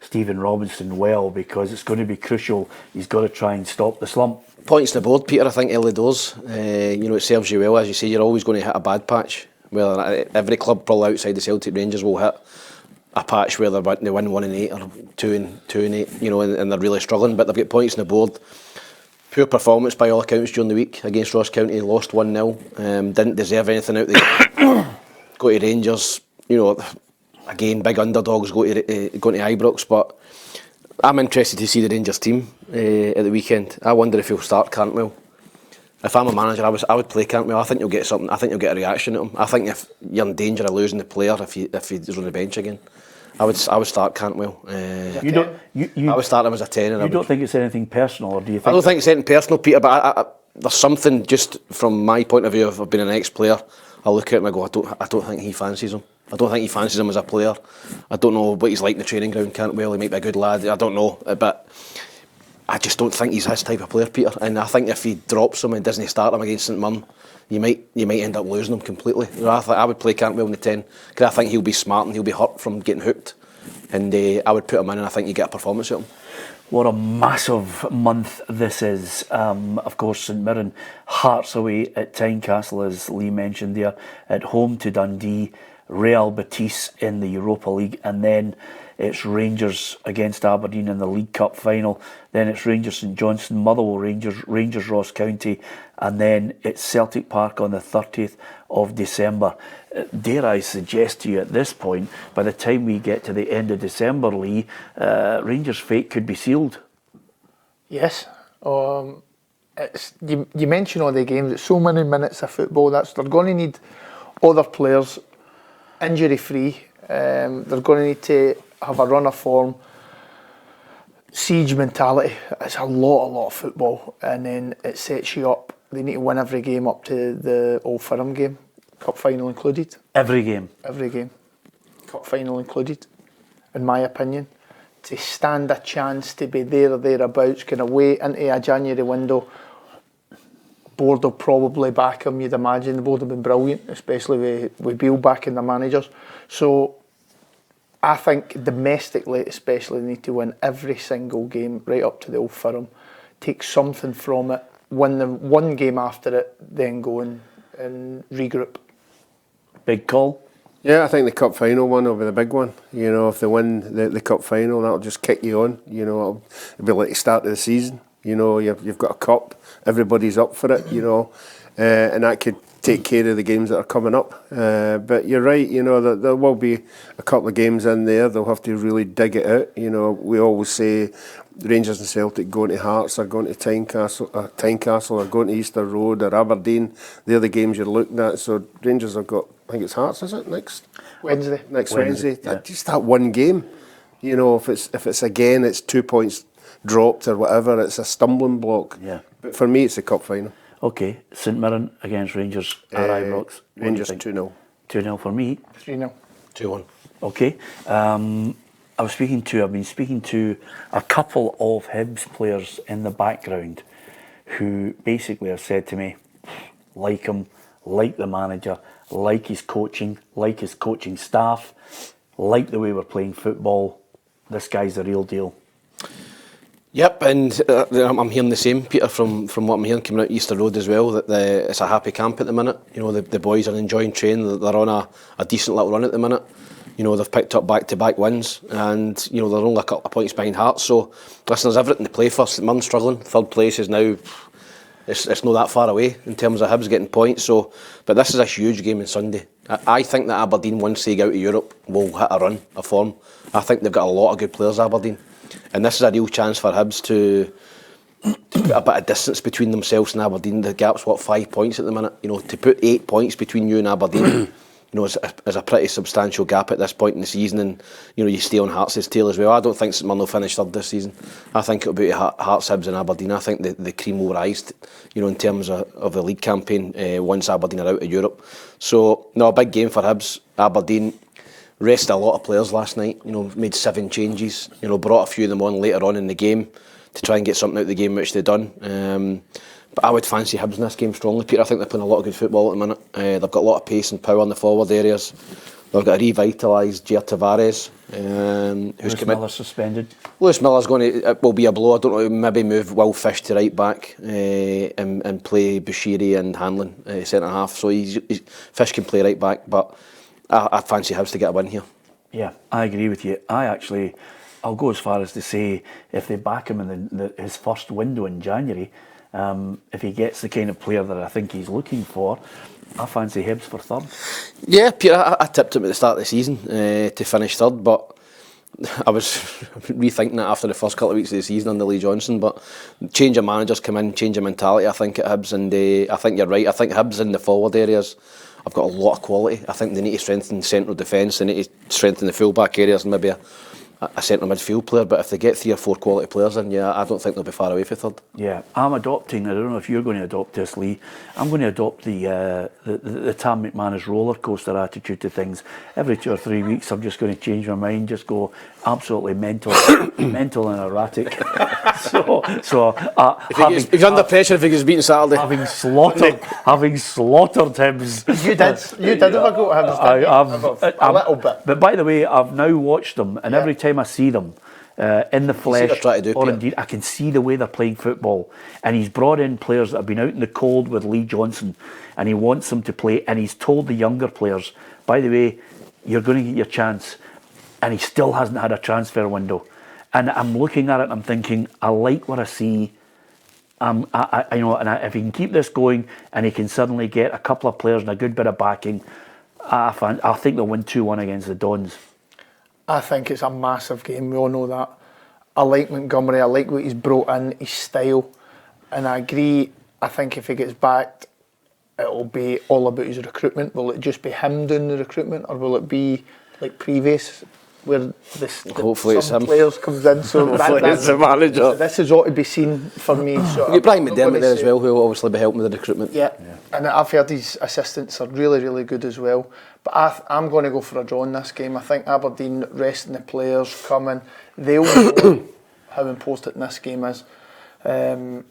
Stephen Robinson well, because it's going to be crucial. He's got to try and stop the slump. Points to the board, Peter, I think early doors. It serves you well. As you say, you're always going to hit a bad patch. Well, every club probably outside the Celtic Rangers will hit a patch where they win 1-8 or 2-8, and they're really struggling, but they've got points on the board. Poor performance by all accounts during the week against Ross County, lost 1-0, didn't deserve anything out there. Go to Rangers, again, big underdogs going to Ibrox, but I'm interested to see the Rangers team at the weekend. I wonder if he'll start Cantwell. If I'm a manager, I would play Cantwell. I think you'll get something. I think you'll get a reaction at him. I think if you're in danger of losing the player if he's on the bench again, I would start Cantwell. I would start him as a 10. You don't think it's anything personal, or do you think? I don't think it's anything personal, Peter. But there's something just from my point of view of being an ex-player. I look at him and I go, I don't think he fancies him. I don't think he fancies him as a player. I don't know what he's like in the training ground, Cantwell. He might be a good lad. I don't know, but I just don't think he's his type of player, Peter. And I think if he drops him and doesn't start him against St Mirren, you might end up losing him completely. I would play Cantwell in the 10 because I think he'll be smart and he'll be hurt from getting hooked. And I would put him in, and I think you get a performance out of him. What a massive month this is. Of course, St Mirren, Hearts away at Tynecastle, as Lee mentioned there, at home to Dundee, Real Betis in the Europa League, and then it's Rangers against Aberdeen in the League Cup final. Then it's Rangers St Johnstone, Motherwell Rangers Ross County, and then it's Celtic Park on the 30th of December. Dare I suggest to you at this point, by the time we get to the end of December, Lee, Rangers' fate could be sealed. Yes. It's, you mention all the games, it's so many minutes of football, they're going to need other players injury free. They're going to need to have a run of form, siege mentality. It's a lot of football, and then it sets you up. They need to win every game up to the Old Firm game, cup final included. Every game, cup final included, in my opinion, to stand a chance to be there or thereabouts, kind of wait into a January window. Board will probably back him, you'd imagine. The board have been brilliant, especially with Beale backing the managers. So I think domestically especially they need to win every single game right up to the Old Firm, take something from it, win the one game after it, then go and regroup. Big call? Yeah, I think the cup final one will be the big one. You know, if they win the cup final, that'll just kick you on. You know, it'll be like the start of the season. You know, you've got a cup, everybody's up for it, you know, and that could take care of the games that are coming up. But you're right, you know, there will be a couple of games in there. They'll have to really dig it out. You know, we always say Rangers and Celtic going to Hearts or going to Tynecastle or going to Easter Road or Aberdeen. They're the games you're looking at. So Rangers have got, I think it's Hearts, is it, next Wednesday? Next Wednesday. Yeah. Just that one game. You know, if it's again, it's 2 points dropped or whatever, it's a stumbling block. Yeah. But for me, it's the cup final. Okay, St Mirren against Rangers at Ibrox. Rangers 2-0. 2-0 for me. 3-0. 2-1. Okay. I've been speaking to a couple of Hibs players in the background who basically have said to me, like him, like the manager, like his coaching staff, like the way we're playing football. This guy's the real deal. Yep, and I'm hearing the same, Peter, from what I'm hearing coming out Easter Road as well, that it's a happy camp at the minute. You know, the boys are enjoying training, they're on a decent little run at the minute. You know, they've picked up back-to-back wins, and, you know, they're only a couple of points behind Hearts, so, listen, there's everything to play for. St Mirren struggling, third place is now, it's not that far away in terms of Hibs getting points, so, but this is a huge game on Sunday. I think that Aberdeen, once they get out of Europe, will hit a run of form. I think they've got a lot of good players, Aberdeen. And this is a real chance for Hibs to put a bit of distance between themselves and Aberdeen. The gap's 5 points at the minute. You know, to put 8 points between you and Aberdeen, you know, is a pretty substantial gap at this point in the season. And you know, you stay on Hearts' tail as well. I don't think St Mirren will finish third this season. I think it'll be Hearts, Hibs, and Aberdeen. I think the cream will rise, you know, in terms of the league campaign once Aberdeen are out of Europe. So, no, a big game for Hibs. Aberdeen rested a lot of players last night, you know, made 7 changes, you know, brought a few of them on later on in the game to try and get something out of the game, which they've done. But I would fancy Hibs in this game strongly, Peter. I think they're playing a lot of good football at the minute. They've got a lot of pace and power in the forward areas. They've got a revitalised Jair Tavares, who's come in. Lewis suspended. Lewis Miller's will be a blow. I don't know, maybe move Will Fish to right back and play Bushiri and Hanlon centre half. So Fish can play right back, but I fancy Hibs to get a win here. Yeah, I agree with you. I'll go as far as to say if they back him in his first window in January, if he gets the kind of player that I think he's looking for, I fancy Hibs for third. Yeah, Peter, I tipped him at the start of the season to finish third, but I was rethinking it after the first couple of weeks of the season under Lee Johnson. But change of managers come in, change of mentality, I think, at Hibs, and I think you're right. I think Hibs in the forward areas have got a lot of quality. I think they need to strengthen central defence, they need to strengthen the full-back areas and maybe a central midfield player. But if they get 3 or 4 quality players in, I don't think they'll be far away for third. Yeah, I'm adopting, I don't know if you're going to adopt this, Lee, I'm going to adopt the Tam McManus roller coaster attitude to things. Every 2 or 3 weeks I'm just going to change my mind, just go absolutely mental and erratic. If he's under pressure, if he gets beaten Saturday. Having slaughtered Hibs. You did have a go at Hibs. A little bit. But by the way, I've now watched them, and every time I see them in the flesh, or indeed I can see the way they're playing football. And he's brought in players that have been out in the cold with Lee Johnson, and he wants them to play, and he's told the younger players, by the way, you're going to get your chance, and he still hasn't had a transfer window. And I'm looking at it and I'm thinking, I like what I see. If he can keep this going and he can suddenly get a couple of players and a good bit of backing, I think they'll win 2-1 against the Dons. I think it's a massive game, we all know that. I like Montgomery, I like what he's brought in, his style, and I agree, I think if he gets backed, it'll be all about his recruitment. Will it just be him doing the recruitment, or will it be like previous, where Hopefully it's him. Players comes in, so Hopefully it's the manager. This is ought to be seen for me. So You've Brian McDermott there as well, who will obviously be helping with the recruitment. Yeah, and I've heard his assistants are really, really good as well. But I'm going to go for a draw in this game. I think Aberdeen resting the players, coming, they'll know how important this game is. And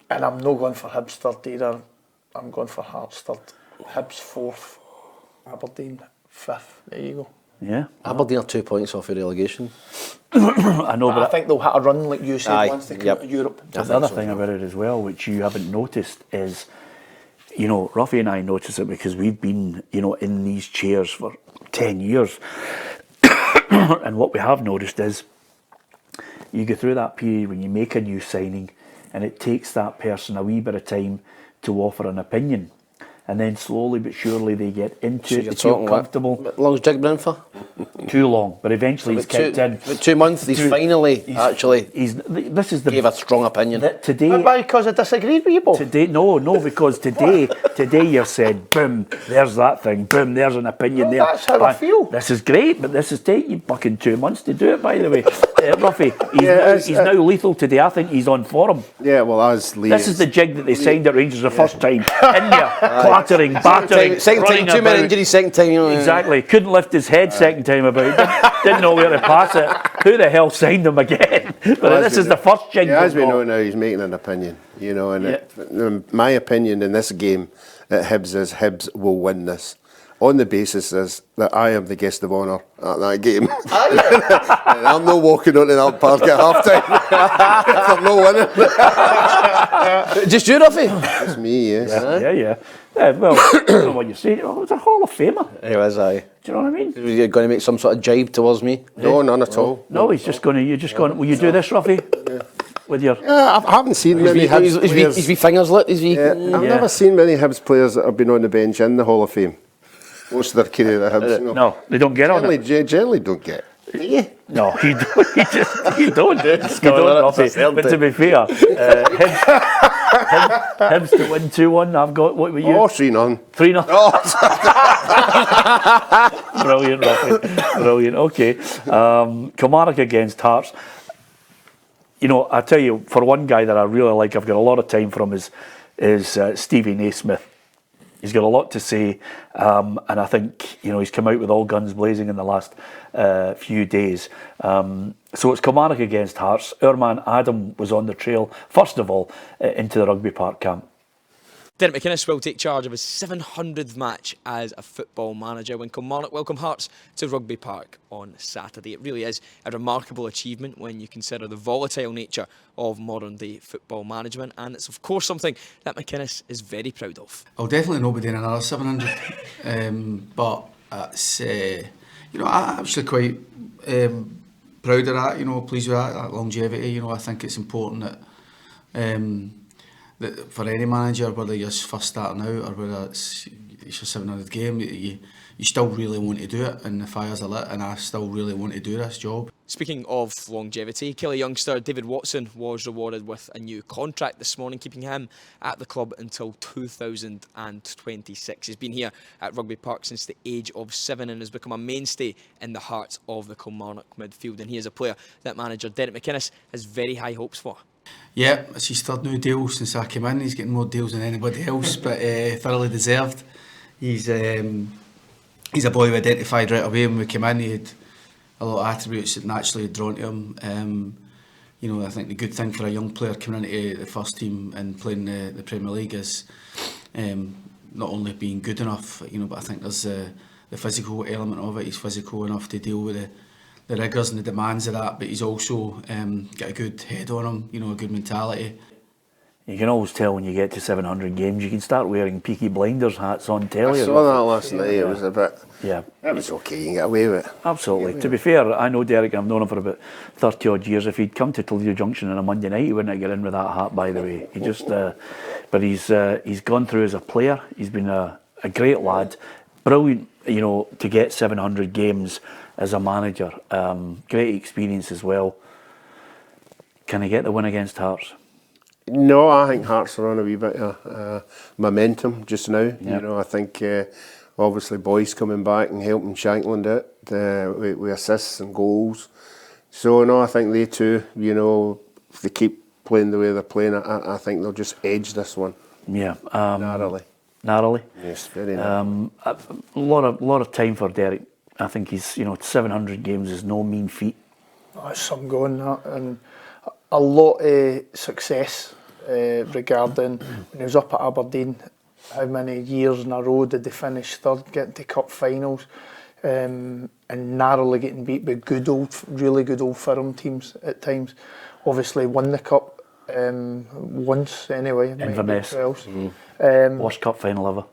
I'm not going for Hibs third either. I'm going for Hearts third. Hibs fourth, Aberdeen fifth. There you go. Yeah. Aberdeen are 2 points off of relegation. I know, but I think they'll hit a run like you said once they come out of Europe. The other thing about it as well, which you haven't noticed, is, you know, Ruffy and I notice it because we've been, you know, in these chairs for 10 years. And what we have noticed is you go through that period when you make a new signing and it takes that person a wee bit of time to offer an opinion. And then slowly but surely they get into it, they feel comfortable. How long has Jig been in for? Too long, but eventually he's kept in. About 2 months, he's finally gave a strong opinion. Today, why? Because I disagreed with you both? Today, no, because today you've said, boom, there's that thing, boom, there's an opinion there. That's how I feel. This is great, but this is taking you fucking 2 months to do it, by the way. Ruffy, he's now lethal today. I think he's on form. Yeah, well, as Lee... This is the jig that they signed at Rangers the first time. In there, clattering, battering. Second time, 2 minute injury, second time. You know, exactly. Couldn't lift his head second time about. Didn't know where to pass it. Who the hell signed him again? But this is the first jig. Yeah, as we know now, he's making an opinion. You know, and my opinion in this game at Hibs is Hibs will win this. On the basis is that I am the guest of honour at that game. And I'm not walking onto that park at half time if I'm not winning. Just you, Ruffy? It's me, yes. Yeah. Well, I don't know what you're saying. Oh, it's a Hall of Famer. He was, aye. Do you know what I mean? You're going to make some sort of jibe towards me? No, none at all. No, he's just going to, you're just going, will you do this, Ruffy? Yeah. With your... Yeah, I haven't seen many Hibs players. His wee fingers lit, I've never seen many Hibs players that have been on the bench in the Hall of Fame. Most of their career at Hibs. No, they don't get on it. Generally don't get. Yeah. No, you don't. You don't, Ruffy. But to be fair, Hibs to win 2-1. I've got, what were you? Oh, 3-0. 3-0. Oh. Brilliant, Ruffy. Brilliant. Okay. Kilmarnock against Hearts. You know, I tell you, for one guy that I really like, I've got a lot of time from is Stevie Naismith. He's got a lot to say, and I think, you know, he's come out with all guns blazing in the last few days. So it's Kilmarnock against Hearts. Our man Adam was on the trail, first of all, into the Rugby Park camp. Derek McInnes will take charge of his 700th match as a football manager when Kilmarnock welcome Hearts to Rugby Park on Saturday. It really is a remarkable achievement when you consider the volatile nature of modern day football management, and it's of course something that McInnes is very proud of. I'll definitely not be doing another 700, but it's, you know, I'm actually quite proud of that, you know, pleased with that longevity. You know, I think it's important that for any manager, whether you're first starting out or whether it's your 700th game, you still really want to do it, and the fires are lit, and I still really want to do this job. Speaking of longevity, Killie youngster David Watson was rewarded with a new contract this morning, keeping him at the club until 2026. He's been here at Rugby Park since the age of 7 and has become a mainstay in the heart of the Kilmarnock midfield, and he is a player that manager Derek McInnes has very high hopes for. Yeah, it's his third new deal since I came in. He's getting more deals than anybody else, but thoroughly deserved. He's a boy we identified right away when we came in. He had a lot of attributes that naturally had drawn to him. You know, I think the good thing for a young player coming into the first team and playing the Premier League is not only being good enough, you know, but I think there's the physical element of it. He's physical enough to deal with the rigours and the demands of that, but he's also got a good head on him, you know, a good mentality. You can always tell when you get to 700 games. You can start wearing Peaky Blinders hats on telly. I saw that last night. It was a bit. Yeah, it was okay. You can get away with it. Absolutely. To be fair, I know Derek. I've known him for about 30 odd years. If he'd come to Toledo Junction on a Monday night, he wouldn't get in with that hat. By the way, he just. But he's gone through as a player. He's been a great lad, brilliant. You know, to get 700 games as a manager, great experience as well. Can he get the win against Hearts? No, I think Hearts are on a wee bit of momentum just now. Yep. You know, I think obviously boys coming back and helping Shankland out with assists and goals. So no, I think they too. You know, if they keep playing the way they're playing, I think they'll just edge this one. Yeah, narrowly. Narrowly. Yes, very narrow. A lot of time for Derek. I think he's 700 games is no mean feat. That's some going that, and a lot of success regarding when he was up at Aberdeen. How many years in a row did they finish third, getting to cup finals, and narrowly getting beat by really good old firm teams at times. Obviously won the cup once anyway. Inverness. Worst cup final ever.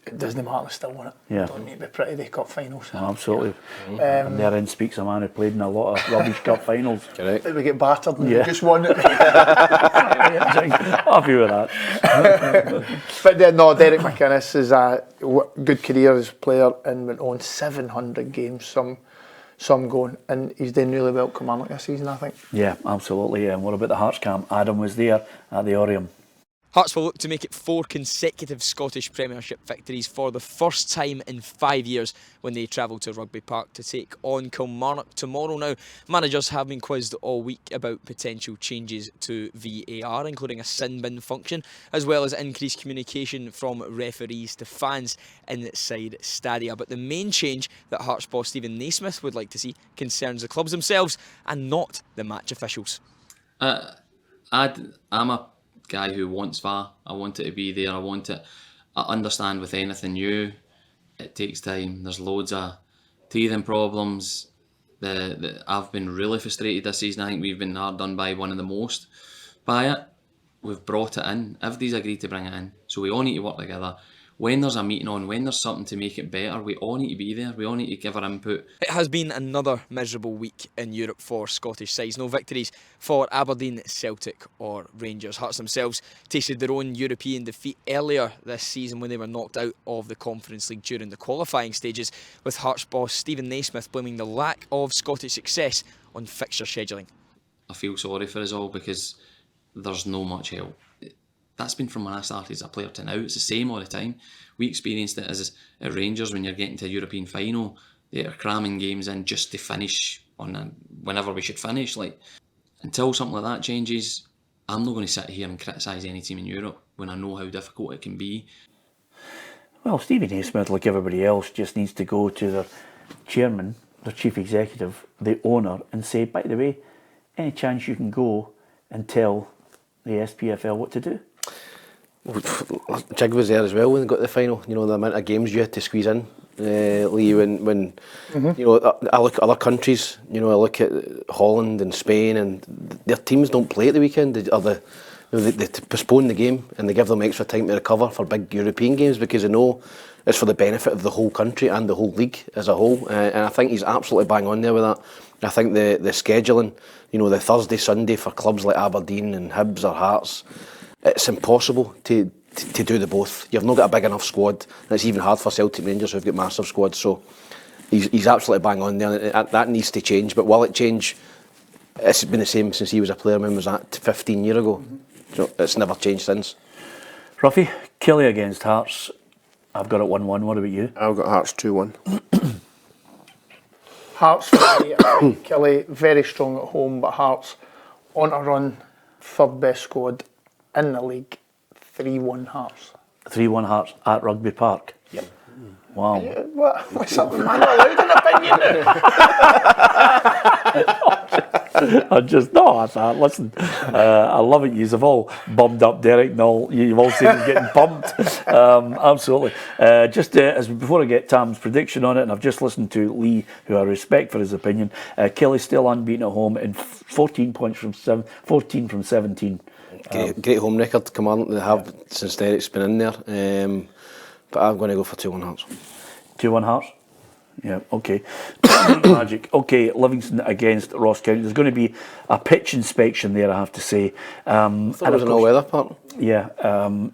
It doesn't matter, they still won it. Yeah. Don't need to be pretty, the cup finals. Oh, absolutely. And therein speaks a man who played in a lot of rubbish cup finals. Correct. We get battered and we just won it. Happy with that. But then, no, Derek McInnes is a good career as a player and went on 700 games, some going, and he's doing really well at Kilmarnock this season, I think. Yeah, absolutely. And what about the Hearts camp? Adam was there at the Oriam. Hearts will look to make it 4 consecutive Scottish Premiership victories for the first time in 5 years when they travel to Rugby Park to take on Kilmarnock tomorrow. Now, managers have been quizzed all week about potential changes to VAR, including a sin bin function, as well as increased communication from referees to fans inside stadia. But the main change that Hearts boss Stephen Naismith would like to see concerns the clubs themselves and not the match officials. I'm a guy who wants VAR. I want it to be there. I understand with anything new, it takes time. There's loads of teething problems. I've been really frustrated this season. I think we've been hard done by one of the most by it. We've brought it in. Everybody's agreed to bring it in. So we all need to work together. When there's a meeting on, when there's something to make it better, we all need to be there. We all need to give our input. It has been another miserable week in Europe for Scottish sides. No victories for Aberdeen, Celtic or Rangers. Hearts themselves tasted their own European defeat earlier this season when they were knocked out of the Conference League during the qualifying stages, with Hearts boss Stephen Naismith blaming the lack of Scottish success on fixture scheduling. I feel sorry for us all because there's no much help. That's been from when I started as a player to now. It's the same all the time. We experienced it as at Rangers when you're getting to a European final. They're cramming games in just to finish whenever we should finish. Until something like that changes, I'm not going to sit here and criticise any team in Europe when I know how difficult it can be. Well, Stephen Naismith, like everybody else, just needs to go to their chairman, their chief executive, the owner, and say, by the way, any chance you can go and tell the SPFL what to do? Jig was there as well when they got to the final. You know, the amount of games you had to squeeze in, Lee. When you know, I look at other countries. You know, I look at Holland and Spain, and their teams don't play at the weekend. They postpone the game and they give them extra time to recover for big European games because they know it's for the benefit of the whole country and the whole league as a whole. And I think he's absolutely bang on there with that. I think the scheduling, you know, the Thursday, Sunday for clubs like Aberdeen and Hibs or Hearts, it's impossible to do the both. You've not got a big enough squad, and it's even hard for Celtic Rangers who've got massive squads. So he's absolutely bang on there. That needs to change. But will it change? It's been the same since he was a player. When was that? 15 years ago. So it's never changed since. Ruffy, Kelly against Hearts. I've got it 1-1. What about you? I've got Hearts 2-1. Hearts, Kelly, very strong at home, but Hearts on a run, third best squad in the league, 3-1 Hearts. 3-1 Hearts at Rugby Park? Yep. Wow. What's up, man? Allowed an opinion? I just no. I thought, listen, I love it. You've all bummed up Derek and all. You've all seen him getting pumped. Absolutely. Just as before I get Tam's prediction on it, and I've just listened to Lee, who I respect for his opinion. Kelly's still unbeaten at home in 14 points from 17. Great home record Kilmarnock they have since Derek's been in there. But I'm going to go for 2-1 Hearts. 2-1 Hearts? Yeah, okay. Magic. Okay, Livingston against Ross County. There's going to be a pitch inspection there, I have to say. I thought it was an all-weather part. Yeah,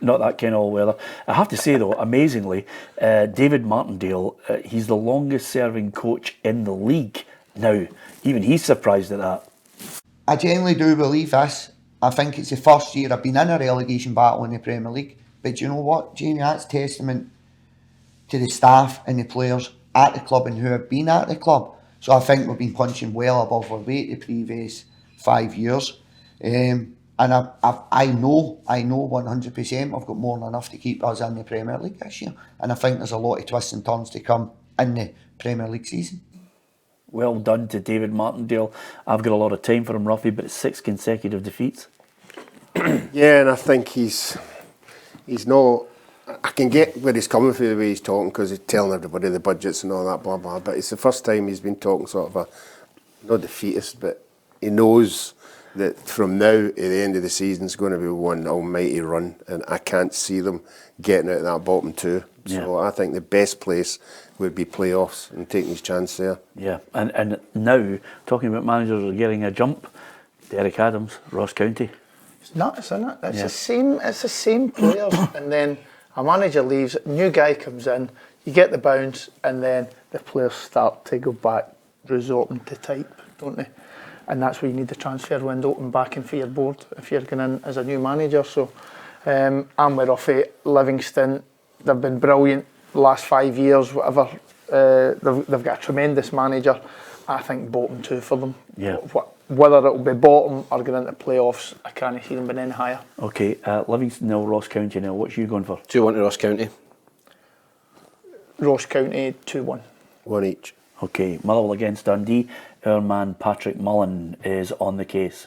not that kind of all-weather. I have to say, though, amazingly, David Martindale, he's the longest-serving coach in the league. Now, even he's surprised at that. I genuinely do believe this. I think it's the first year I've been in a relegation battle in the Premier League. But you know what, Jamie? That's testament to the staff and the players at the club and who have been at the club. So I think we've been punching well above our weight the previous 5 years. And I know 100% I've got more than enough to keep us in the Premier League this year. And I think there's a lot of twists and turns to come in the Premier League season. Well done to David Martindale. I've got a lot of time for him, Ruffy, but it's 6 consecutive defeats. Yeah, and I think he's not. I can get where he's coming from the way he's talking, because he's telling everybody the budgets and all that, blah blah. But it's the first time he's been talking sort of not defeatist, but he knows that from now to the end of the season is going to be one almighty run, and I can't see them getting out of that bottom two. So I think the best place would be playoffs and taking his chance there. Yeah, and now talking about managers who are getting a jump, Derek Adams, Ross County. It's nuts, isn't it? It's the same players, and then a manager leaves, new guy comes in, you get the bounce, and then the players start to go back, resorting to type, don't they? And that's where you need the transfer window open back in for your board if you're going in as a new manager. So I'm with Ruffy. Livingston, they've been brilliant the last 5 years, whatever. They've got a tremendous manager. I think bottom two for them. Yeah. Whether it'll be bottom or get into playoffs, I can't see them being any higher. Okay, Livingston nil, Ross County nil. What's you going for? 2-1 to Ross County. Ross County 2-1. 1 each. Okay, Motherwell against Dundee. Our man Patrick Mullen is on the case.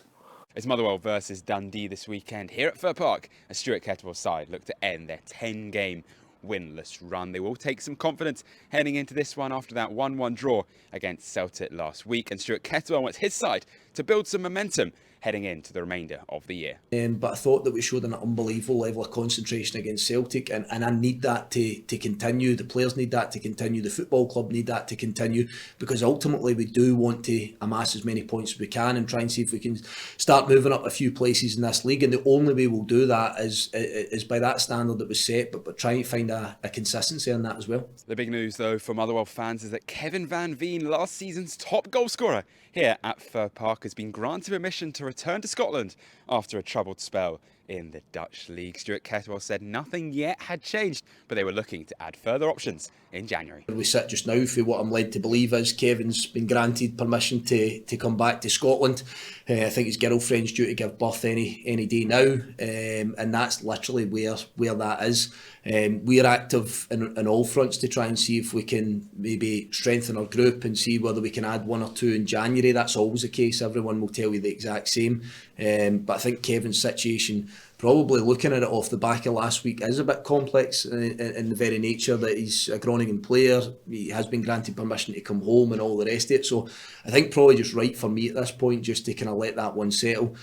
It's Motherwell versus Dundee this weekend here at Fir Park as Stuart Kettlewell's side look to end their 10-game winless run. They will take some confidence heading into this one after that 1-1 draw against Celtic last week, and Stuart Kettlewell wants his side to build some momentum heading into the remainder of the year. But I thought that we showed an unbelievable level of concentration against Celtic, and I need that to continue. The players need that to continue. The football club need that to continue, because ultimately we do want to amass as many points as we can and try and see if we can start moving up a few places in this league. And the only way we'll do that is by that standard that was set, but trying to find a consistency in that as well. The big news though for Motherwell fans is that Kevin Van Veen, last season's top goal scorer here at Fir Park, has been granted permission to return to Scotland after a troubled spell in the Dutch league. Stuart Kettlewell said nothing yet had changed, but they were looking to add further options in January. We sit just now for what I'm led to believe is Kevin's been granted permission to come back to Scotland. I think his girlfriend's due to give birth any day now, and that's literally where that is. We're active in all fronts to try and see if we can maybe strengthen our group and see whether we can add one or two in January. That's always the case. Everyone will tell you the exact same. But I think Kevin's situation, probably looking at it off the back of last week, is a bit complex in the very nature that he's a Groningen player. He has been granted permission to come home and all the rest of it. So I think probably just right for me at this point just to kind of let that one settle.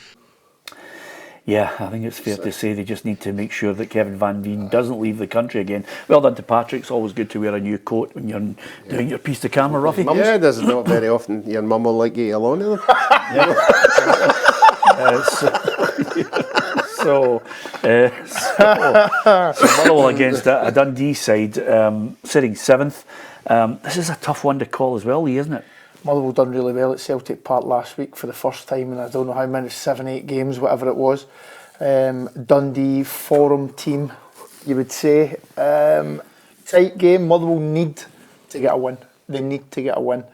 Yeah, I think it's fair to say they just need to make sure that Kevin Van Veen doesn't leave the country again. Well done to Patrick. It's always good to wear a new coat when you're doing your piece to camera, Ruffy. Yeah, there's not very often your mum will like you alone. So Motherwell against a Dundee side sitting 7th. This is a tough one to call as well, Lee, isn't it? Motherwell done really well at Celtic Park last week for the first time in I don't know how many, 7-8 games, whatever it was. Dundee forum team, you would say. Tight game. Motherwell need to get a win. They need to get a win.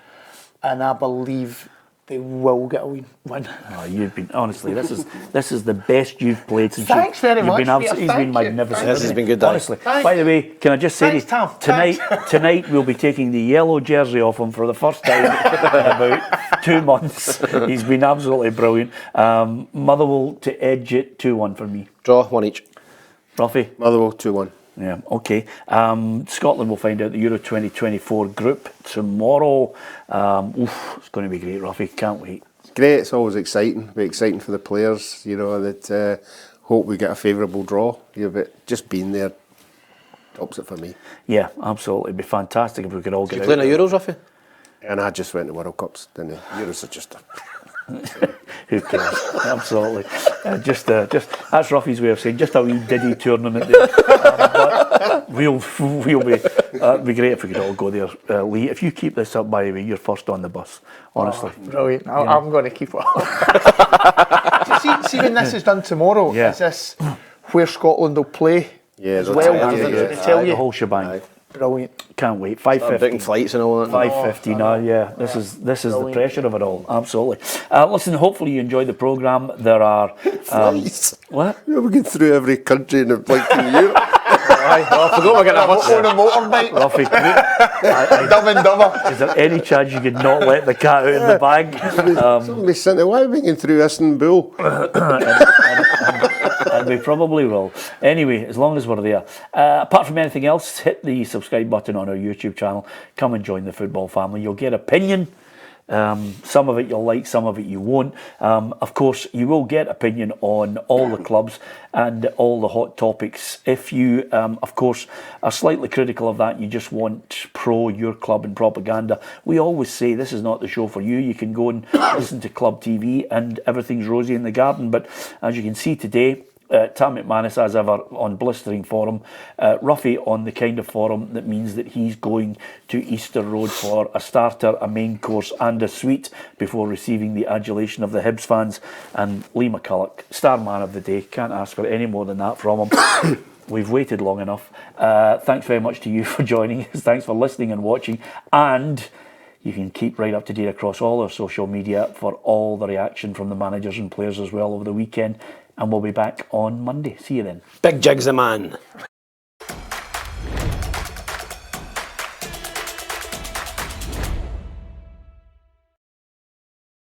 And I believe they will get a win. Oh, you've been honestly. This is the best you've played since. Thanks very much, Peter, He's thank been you. magnificent. This has been good, honestly. Thanks. By the way, can I just say Thanks, Tom. tonight we'll be taking the yellow jersey off him for the first time in about 2 months. He's been absolutely brilliant. Motherwell to edge it 2-1 for me. Draw, 1 each. Ruffy. Motherwell 2-1. Yeah, okay. Scotland will find out the Euro 2024 group tomorrow. It's going to be great, Ruffy. Can't wait. Great, it's always exciting. It'll be exciting for the players, that hope we get a favourable draw. But just being there tops it for me. Yeah, absolutely. It'd be fantastic if we could all get You out. playing the Euros, Ruffy? And I just went to World Cups, didn't I? Euros are just Who cares? Absolutely. Just that's Ruffy's way of saying just a wee diddy tournament there. But we'll be. It'd be great if we could all go there. Lee, if you keep this up, by the way, you're first on the bus. Honestly, Brilliant. I'm going to keep it up. see when this is done tomorrow, is this where Scotland will play as well? Did they tell you? The whole shebang. Aye. Brilliant. Can't wait. 5:50. Booking flights and all that. 5:50 now. Yeah, this is the pressure of it all. Absolutely. Listen, hopefully you enjoyed the programme. There are what? We get through every country in the blinking year. I forgot we're getting a bus on a motorbike. Ruffy, Dumb and Dumber. is there any chance you could not let the cat out of the bag? Somebody saying, why are we getting through Istanbul? And we probably will. Anyway, as long as we're there. Apart from anything else, hit the subscribe button on our YouTube channel. Come and join the football family. You'll get opinion. Some of it you'll like, some of it you won't. Of course, you will get opinion on all the clubs and all the hot topics. If you, of course, are slightly critical of that, you just want your club and propaganda, we always say this is not the show for you. You can go and listen to Club TV and everything's rosy in the garden. But as you can see today, Tam McManus, as ever, on blistering form. Ruffy on the kind of form that means that he's going to Easter Road for a starter, a main course and a suite before receiving the adulation of the Hibs fans. And Lee McCulloch, star man of the day. Can't ask for any more than that from him. We've waited long enough. Thanks very much to you for joining us. Thanks for listening and watching. And you can keep right up to date across all our social media for all the reaction from the managers and players as well over the weekend. And we'll be back on Monday. See you then. Big Jig's the man.